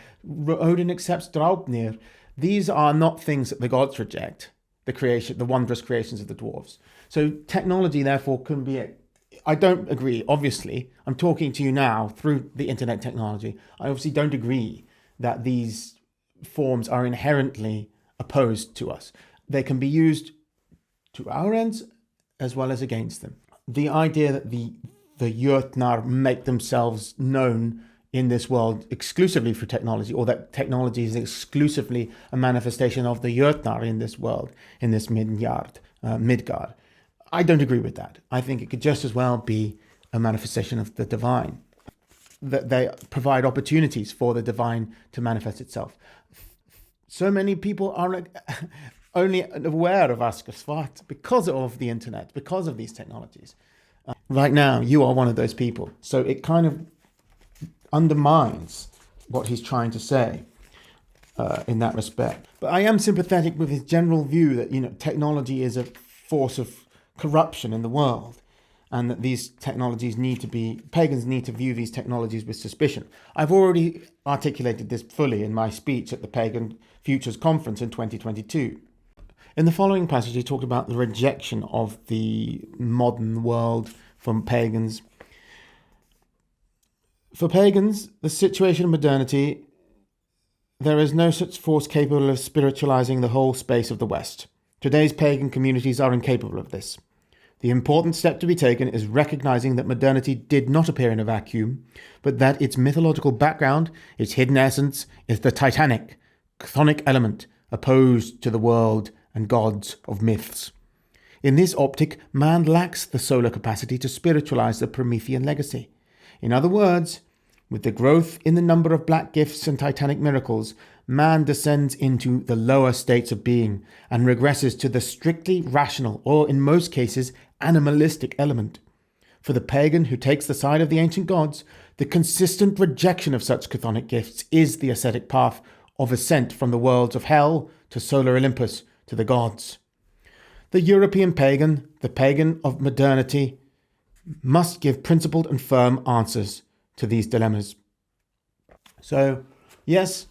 Odin accepts Draupnir. These are not things that the gods reject, the wondrous creations of the dwarves. So technology, therefore, can be... I don't agree, obviously. I'm talking to you now through the internet technology. I obviously don't agree that these forms are inherently opposed to us. They can be used to our ends as well as against them. The idea that the Jötnar make themselves known in this world exclusively for technology, or that technology is exclusively a manifestation of the Jötnar in this world, in this Midgard. I don't agree with that. I think it could just as well be a manifestation of the divine, that they provide opportunities for the divine to manifest itself. So many people are only aware of Askr Svarte because of the internet, because of these technologies. Right now, you are one of those people. So it kind of undermines what he's trying to say in that respect. But I am sympathetic with his general view that, technology is a force of corruption in the world, and that these technologies pagans need to view these technologies with suspicion. I've already articulated this fully in my speech at the Pagan Futures Conference in 2022. In the following passage, he talked about the rejection of the modern world from pagans. For pagans, the situation of modernity, there is no such force capable of spiritualizing the whole space of the West. Today's pagan communities are incapable of this. The important step to be taken is recognizing that modernity did not appear in a vacuum, but that its mythological background, its hidden essence, is the titanic, chthonic element opposed to the world and gods of myths. In this optic, man lacks the solar capacity to spiritualize the Promethean legacy. In other words, with the growth in the number of black gifts and titanic miracles, man descends into the lower states of being and regresses to the strictly rational, or in most cases, animalistic element. For the pagan who takes the side of the ancient gods, the consistent rejection of such chthonic gifts is the ascetic path of ascent from the worlds of hell to solar Olympus to the gods. The European pagan, the pagan of modernity, must give principled and firm answers to these dilemmas. So, yes,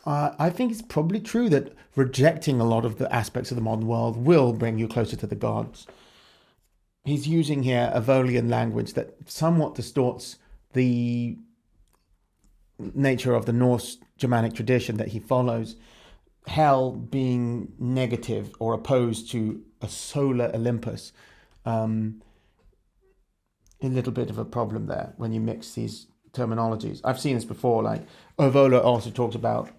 I think it's probably true that rejecting a lot of the aspects of the modern world will bring you closer to the gods. He's using here a Volian language that somewhat distorts the nature of the Norse Germanic tradition that he follows, hell being negative or opposed to a solar Olympus. A little bit of a problem there when you mix these terminologies. I've seen this before, like Ovola also talks about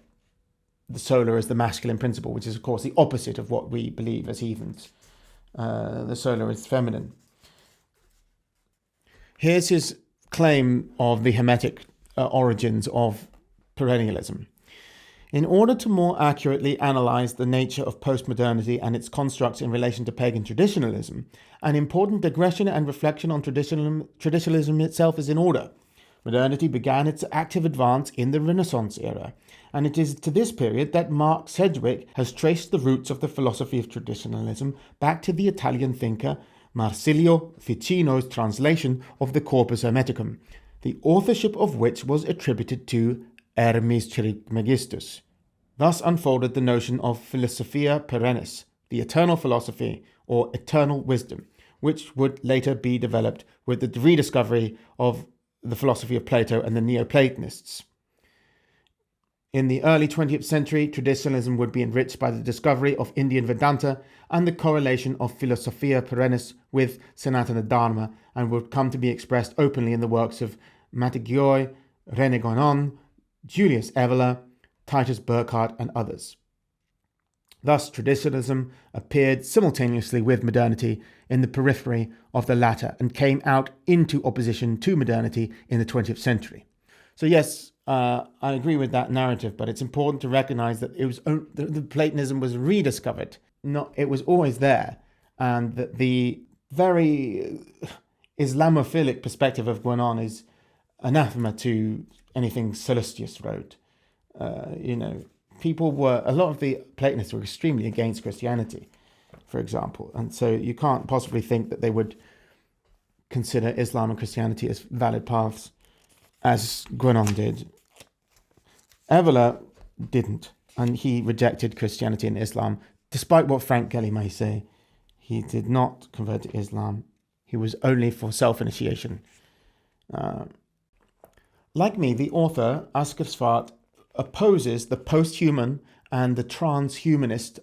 the solar as the masculine principle, which is of course the opposite of what we believe as heathens. The solar is feminine. Here's his claim of the Hermetic origins of perennialism. In order to more accurately analyze the nature of postmodernity and its constructs in relation to pagan traditionalism, an important digression and reflection on traditionalism itself is in order. Modernity began its active advance in the Renaissance era, and it is to this period that Mark Sedgwick has traced the roots of the philosophy of traditionalism back to the Italian thinker Marsilio Ficino's translation of the Corpus Hermeticum, the authorship of which was attributed to Hermes Trismegistus. Thus unfolded the notion of Philosophia Perennis, the eternal philosophy or eternal wisdom, which would later be developed with the rediscovery of the philosophy of Plato and the Neoplatonists. In the early 20th century, traditionalism would be enriched by the discovery of Indian Vedanta and the correlation of Philosophia Perennis with Sanatana Dharma, and would come to be expressed openly in the works of Matigioi, René Gonon, Julius Evola, Titus Burckhardt, and others. Thus, traditionalism appeared simultaneously with modernity in the periphery of the latter and came out into opposition to modernity in the 20th century. So yes, I agree with that narrative, but it's important to recognize that the Platonism was rediscovered. It was always there, and that the very Islamophilic perspective of Guanon is anathema to anything Solustius wrote. A lot of the Platonists were extremely against Christianity, for example, and so you can't possibly think that they would consider Islam and Christianity as valid paths, as Guanon did. Evola didn't, and he rejected Christianity and Islam, despite what Frank Kelly may say. He did not convert to Islam. He was only for self-initiation. Like me, the author, Askr Svarte, opposes the post-human and the transhumanist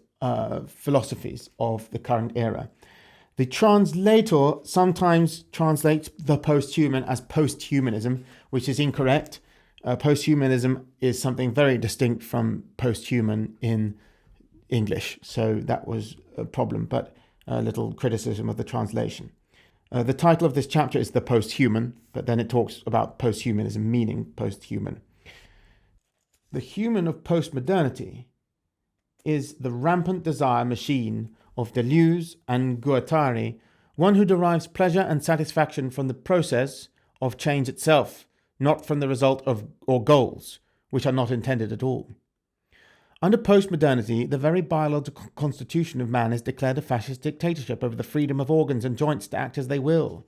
philosophies of the current era. The translator sometimes translates the post-human as post-humanism, which is incorrect. Post-humanism is something very distinct from post-human in English, so that was a problem, but a little criticism of the translation. The title of this chapter is The Post-Human, but then it talks about post-humanism meaning post-human. The human of postmodernity is the rampant desire machine of Deleuze and Guattari, one who derives pleasure and satisfaction from the process of change itself, not from the result of or goals, which are not intended at all. Under postmodernity, the very biological constitution of man is declared a fascist dictatorship over the freedom of organs and joints to act as they will.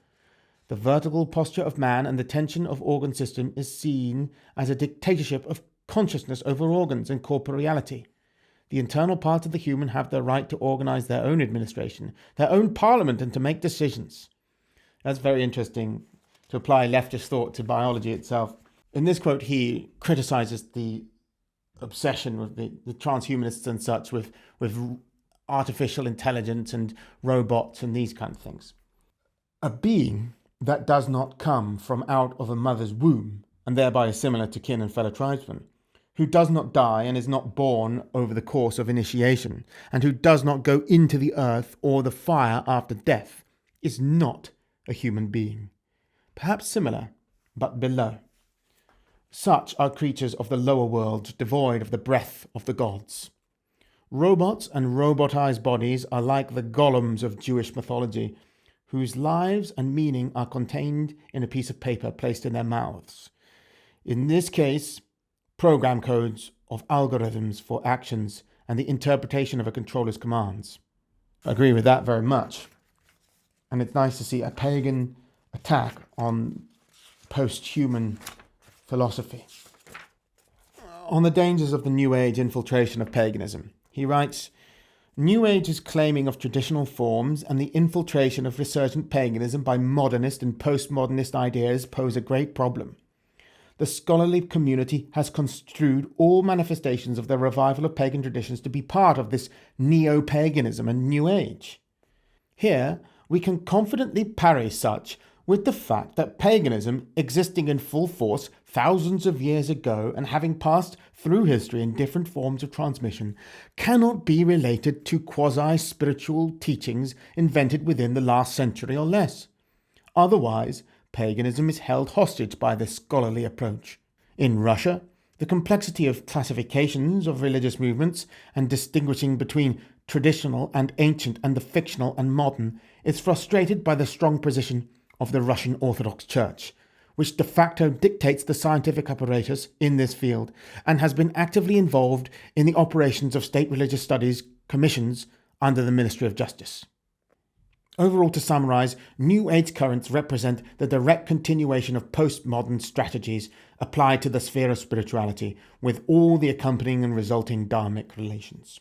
The vertical posture of man and the tension of organ system is seen as a dictatorship of consciousness over organs and corporeality. The internal parts of the human have the right to organize their own administration, their own parliament, and to make decisions. That's very interesting to apply leftist thought to biology itself. In this quote, he criticizes the obsession with the transhumanists and such with artificial intelligence and robots and these kind of things. A being that does not come from out of a mother's womb, and thereby is similar to kin and fellow tribesmen, who does not die and is not born over the course of initiation, and who does not go into the earth or the fire after death, is not a human being. Perhaps similar, but below. Such are creatures of the lower world, devoid of the breath of the gods. Robots and robotized bodies are like the golems of Jewish mythology, whose lives and meaning are contained in a piece of paper placed in their mouths. In this case, program codes of algorithms for actions and the interpretation of a controller's commands. I agree with that very much. And it's nice to see a pagan attack on post-human philosophy. On the dangers of the New Age infiltration of paganism, he writes, New Age's claiming of traditional forms and the infiltration of resurgent paganism by modernist and postmodernist ideas pose a great problem. The scholarly community has construed all manifestations of the revival of pagan traditions to be part of this neo-paganism and New Age. Here, we can confidently parry such with the fact that paganism, existing in full force thousands of years ago and having passed through history in different forms of transmission, cannot be related to quasi-spiritual teachings invented within the last century or less. Otherwise, paganism is held hostage by this scholarly approach. In Russia, the complexity of classifications of religious movements and distinguishing between traditional and ancient and the fictional and modern is frustrated by the strong position of the Russian Orthodox Church, which de facto dictates the scientific apparatus in this field and has been actively involved in the operations of state religious studies commissions under the Ministry of Justice. Overall, to summarize, New Age currents represent the direct continuation of postmodern strategies applied to the sphere of spirituality, with all the accompanying and resulting dharmic relations.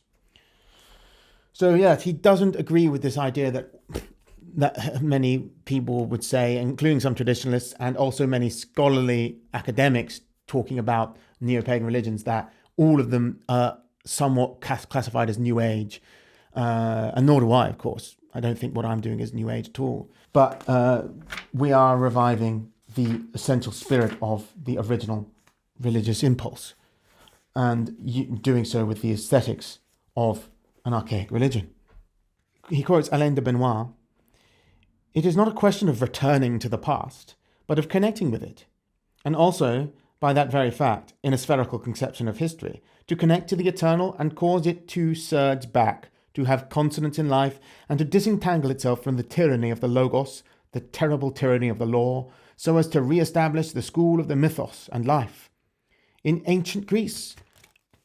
So yes, he doesn't agree with this idea that many people would say, including some traditionalists and also many scholarly academics talking about neo-pagan religions, that all of them are somewhat classified as New Age. And nor do I, of course. I don't think what I'm doing is New Age at all. But we are reviving the essential spirit of the original religious impulse and doing so with the aesthetics of an archaic religion. He quotes Alain de Benoit, "It is not a question of returning to the past, but of connecting with it, and also, by that very fact, in a spherical conception of history, to connect to the eternal and cause it to surge back, to have consonance in life, and to disentangle itself from the tyranny of the logos, the terrible tyranny of the law, so as to re-establish the school of the mythos and life. In ancient Greece,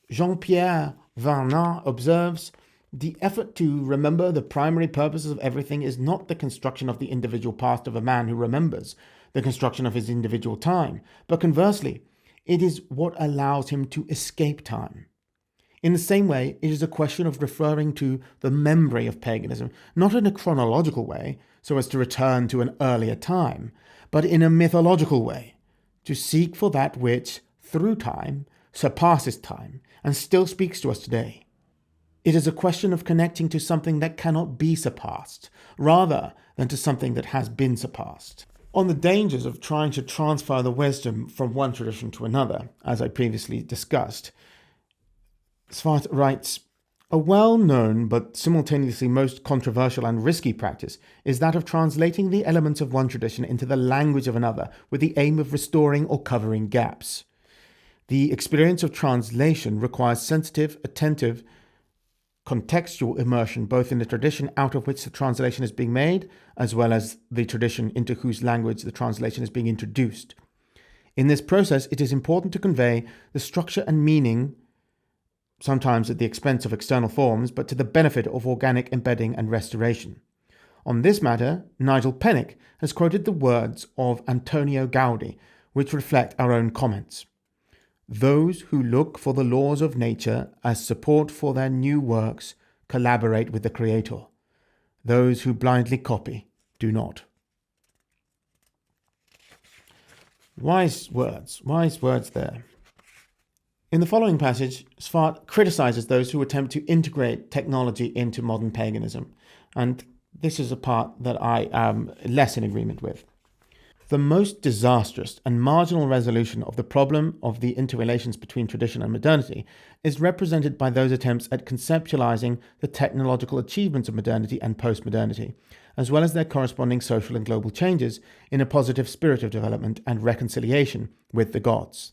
Jean-Pierre Varna observes, the effort to remember the primary purposes of everything is not the construction of the individual past of a man who remembers, the construction of his individual time, but conversely, it is what allows him to escape time. In the same way, it is a question of referring to the memory of paganism, not in a chronological way, so as to return to an earlier time, but in a mythological way, to seek for that which, through time, surpasses time and still speaks to us today. It is a question of connecting to something that cannot be surpassed, rather than to something that has been surpassed." On the dangers of trying to transfer the wisdom from one tradition to another, as I previously discussed, Svarte writes, "A well-known but simultaneously most controversial and risky practice is that of translating the elements of one tradition into the language of another with the aim of restoring or covering gaps. The experience of translation requires sensitive, attentive, contextual immersion both in the tradition out of which the translation is being made, as well as the tradition into whose language the translation is being introduced. In this process, it is important to convey the structure and meaning, sometimes at the expense of external forms, but to the benefit of organic embedding and restoration. On this matter, Nigel Pennick has quoted the words of Antonio Gaudi, which reflect our own comments. Those who look for the laws of nature as support for their new works collaborate with the Creator. Those who blindly copy do not." Wise words there. In the following passage, Svarte criticizes those who attempt to integrate technology into modern paganism, and this is a part that I am less in agreement with. The most disastrous and marginal resolution of the problem of the interrelations between tradition and modernity is represented by those attempts at conceptualizing the technological achievements of modernity and post-modernity, as well as their corresponding social and global changes in a positive spirit of development and reconciliation with the gods.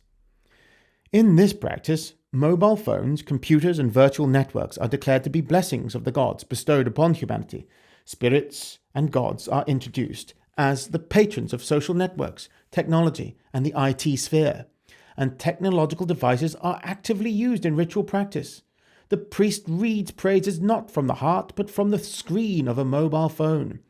In this practice, mobile phones, computers, and virtual networks are declared to be blessings of the gods bestowed upon humanity. Spirits and gods are introduced as the patrons of social networks, technology, and the IT sphere, and technological devices are actively used in ritual practice. The priest reads praises not from the heart, but from the screen of a mobile phone.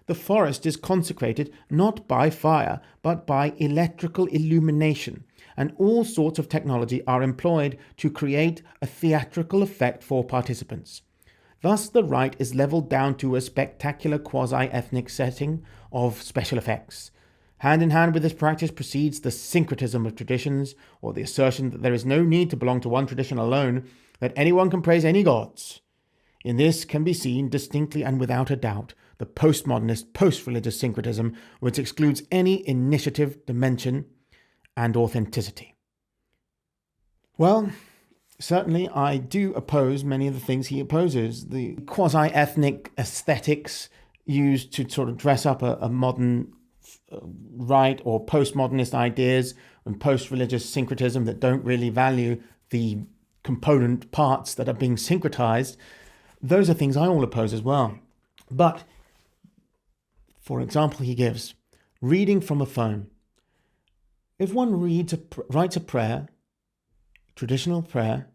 The forest is consecrated not by fire, but by electrical illumination, and all sorts of technology are employed to create a theatrical effect for participants. Thus, the rite is leveled down to a spectacular quasi-ethnic setting of special effects. Hand in hand with this practice proceeds the syncretism of traditions, or the assertion that there is no need to belong to one tradition alone, that anyone can praise any gods. In this can be seen distinctly and without a doubt the postmodernist, post-religious syncretism, which excludes any initiative, dimension, and authenticity. Well, certainly I do oppose many of the things he opposes. The quasi-ethnic aesthetics used to sort of dress up a modern rite, or postmodernist ideas and post-religious syncretism that don't really value the component parts that are being syncretized. Those are things I all oppose as well. But, for example, he gives reading from a phone. If one writes a prayer, traditional prayer,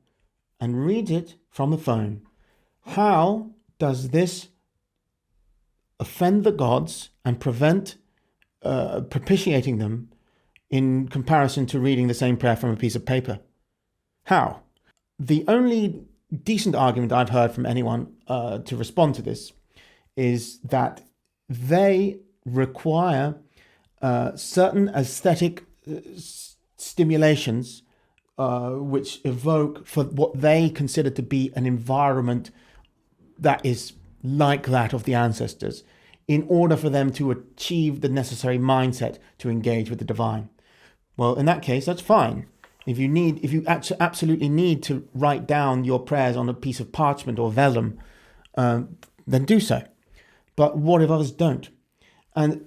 and reads it from a phone, how does this offend the gods and prevent propitiating them in comparison to reading the same prayer from a piece of paper? How? The only decent argument I've heard from anyone to respond to this is that they require certain aesthetic stimulations which evoke for what they consider to be an environment that is like that of the ancestors, in order for them to achieve the necessary mindset to engage with the divine. Well, in that case, that's fine. If you absolutely need to write down your prayers on a piece of parchment or vellum, then do so. But what if others don't? And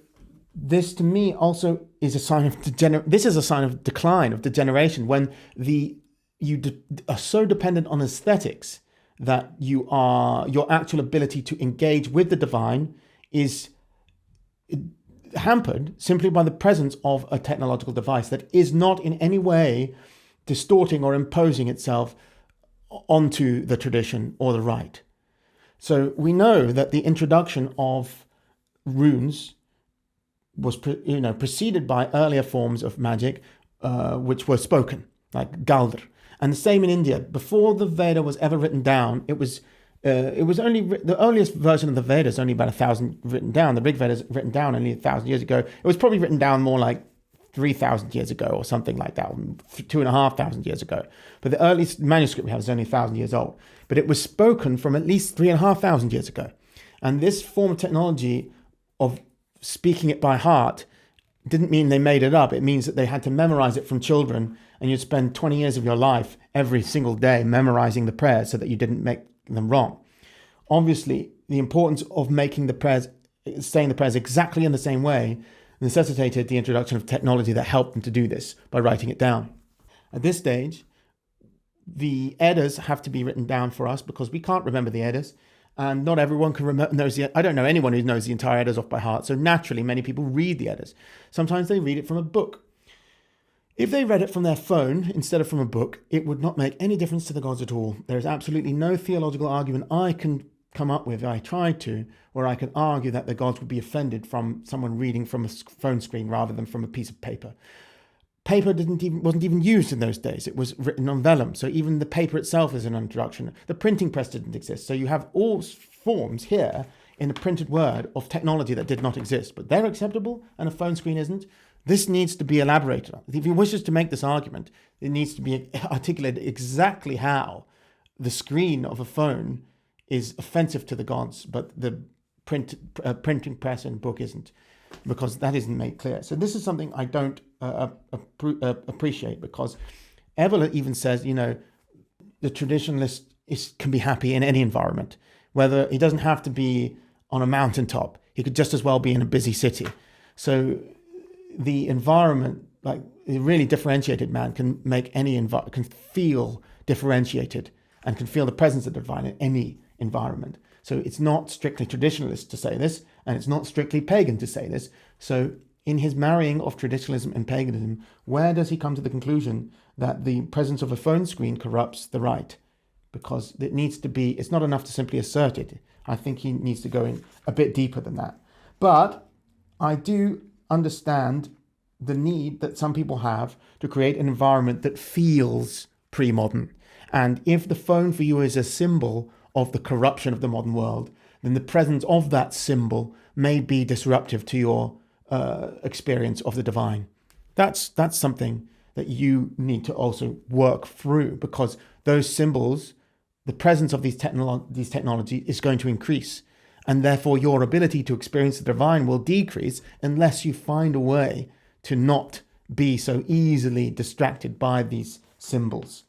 this, to me, also is a sign of decline, of degeneration, when you are so dependent on aesthetics that your actual ability to engage with the divine is hampered simply by the presence of a technological device that is not in any way distorting or imposing itself onto the tradition or the rite. So we know that the introduction of runes was preceded by earlier forms of magic which were spoken, like Galdr. And the same in India. Before the Veda was ever written down, it was only the earliest version of the Veda is only about 1,000 written down. The Rig Veda is written down only 1,000 years ago. It was probably written down more like 3,000 years ago or something like that, 2,500 years ago. But the earliest manuscript we have is only 1,000 years old. But it was spoken from at least 3,500 years ago. And this form of technology of speaking it by heart didn't mean they made it up. It means that they had to memorize it from children, and you'd spend 20 years of your life every single day memorizing the prayers so that you didn't make them wrong. Obviously, the importance of saying the prayers exactly in the same way necessitated the introduction of technology that helped them to do this by writing it down. At this stage, the Eddas have to be written down for us because we can't remember the Eddas, and not everyone I don't know anyone who knows the entire Eddas off by heart, so naturally many people read the Eddas. Sometimes they read it from a book. If they read it from their phone instead of from a book, it would not make any difference to the gods at all. There is absolutely no theological argument I can come up with, I tried to, where I can argue that the gods would be offended from someone reading from a phone screen rather than from a piece of paper. Paper wasn't even used in those days. It was written on vellum, so even the paper itself is an introduction. The printing press didn't exist, so you have all forms here in the printed word of technology that did not exist, but they're acceptable and a phone screen isn't. This needs to be elaborated on. If he wishes to make this argument, it needs to be articulated exactly how the screen of a phone is offensive to the gods, but the printing press and book isn't. because that isn't made clear. So this is something I don't appreciate, because Evola even says, the traditionalist can be happy in any environment, whether he doesn't have to be on a mountaintop. He could just as well be in a busy city. So the environment, like a really differentiated man, can make can feel differentiated and can feel the presence of the divine in any environment. So it's not strictly traditionalist to say this, and it's not strictly pagan to say this. So in his marrying of traditionalism and paganism, where does he come to the conclusion that the presence of a phone screen corrupts the right? Because it needs to be, it's not enough to simply assert it. I think he needs to go in a bit deeper than that. But I do understand the need that some people have to create an environment that feels pre-modern. And if the phone for you is a symbol of the corruption of the modern world, then the presence of that symbol may be disruptive to your experience of the divine. That's something that you need to also work through, because those symbols, the presence of these technology is going to increase, and therefore your ability to experience the divine will decrease unless you find a way to not be so easily distracted by these symbols.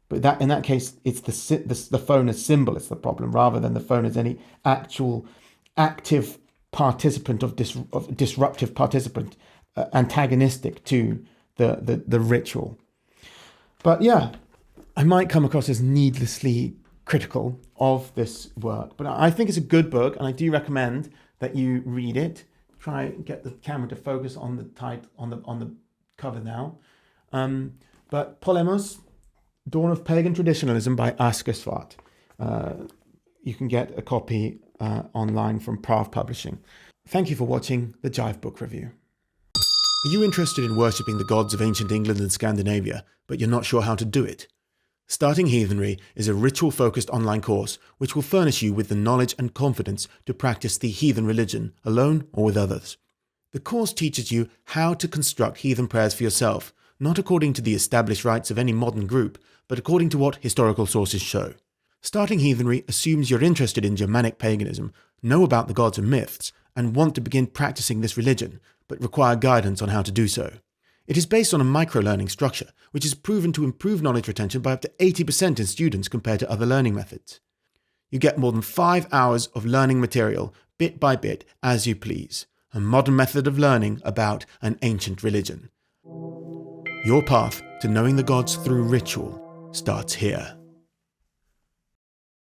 But that, in that case, it's the phone as symbol is the problem, rather than the phone as any actual active participant of disruptive participant, antagonistic to the ritual. But yeah, I might come across as needlessly critical of this work, but I think it's a good book, and I do recommend that you read it. Try and get the camera to focus on the cover now. But Polemos, Dawn of Pagan Traditionalism by Askr Svarte. You can get a copy online from Prav Publishing. Thank you for watching the Jive Book Review. Are you interested in worshipping the gods of ancient England and Scandinavia, but you're not sure how to do it? Starting Heathenry is a ritual-focused online course which will furnish you with the knowledge and confidence to practice the heathen religion, alone or with others. The course teaches you how to construct heathen prayers for yourself, not according to the established rites of any modern group, but according to what historical sources show. Starting Heathenry assumes you're interested in Germanic paganism, know about the gods and myths, and want to begin practicing this religion, but require guidance on how to do so. It is based on a micro-learning structure, which is proven to improve knowledge retention by up to 80% in students compared to other learning methods. You get more than 5 hours of learning material, bit by bit, as you please. A modern method of learning about an ancient religion. Your path to knowing the gods through ritual starts here.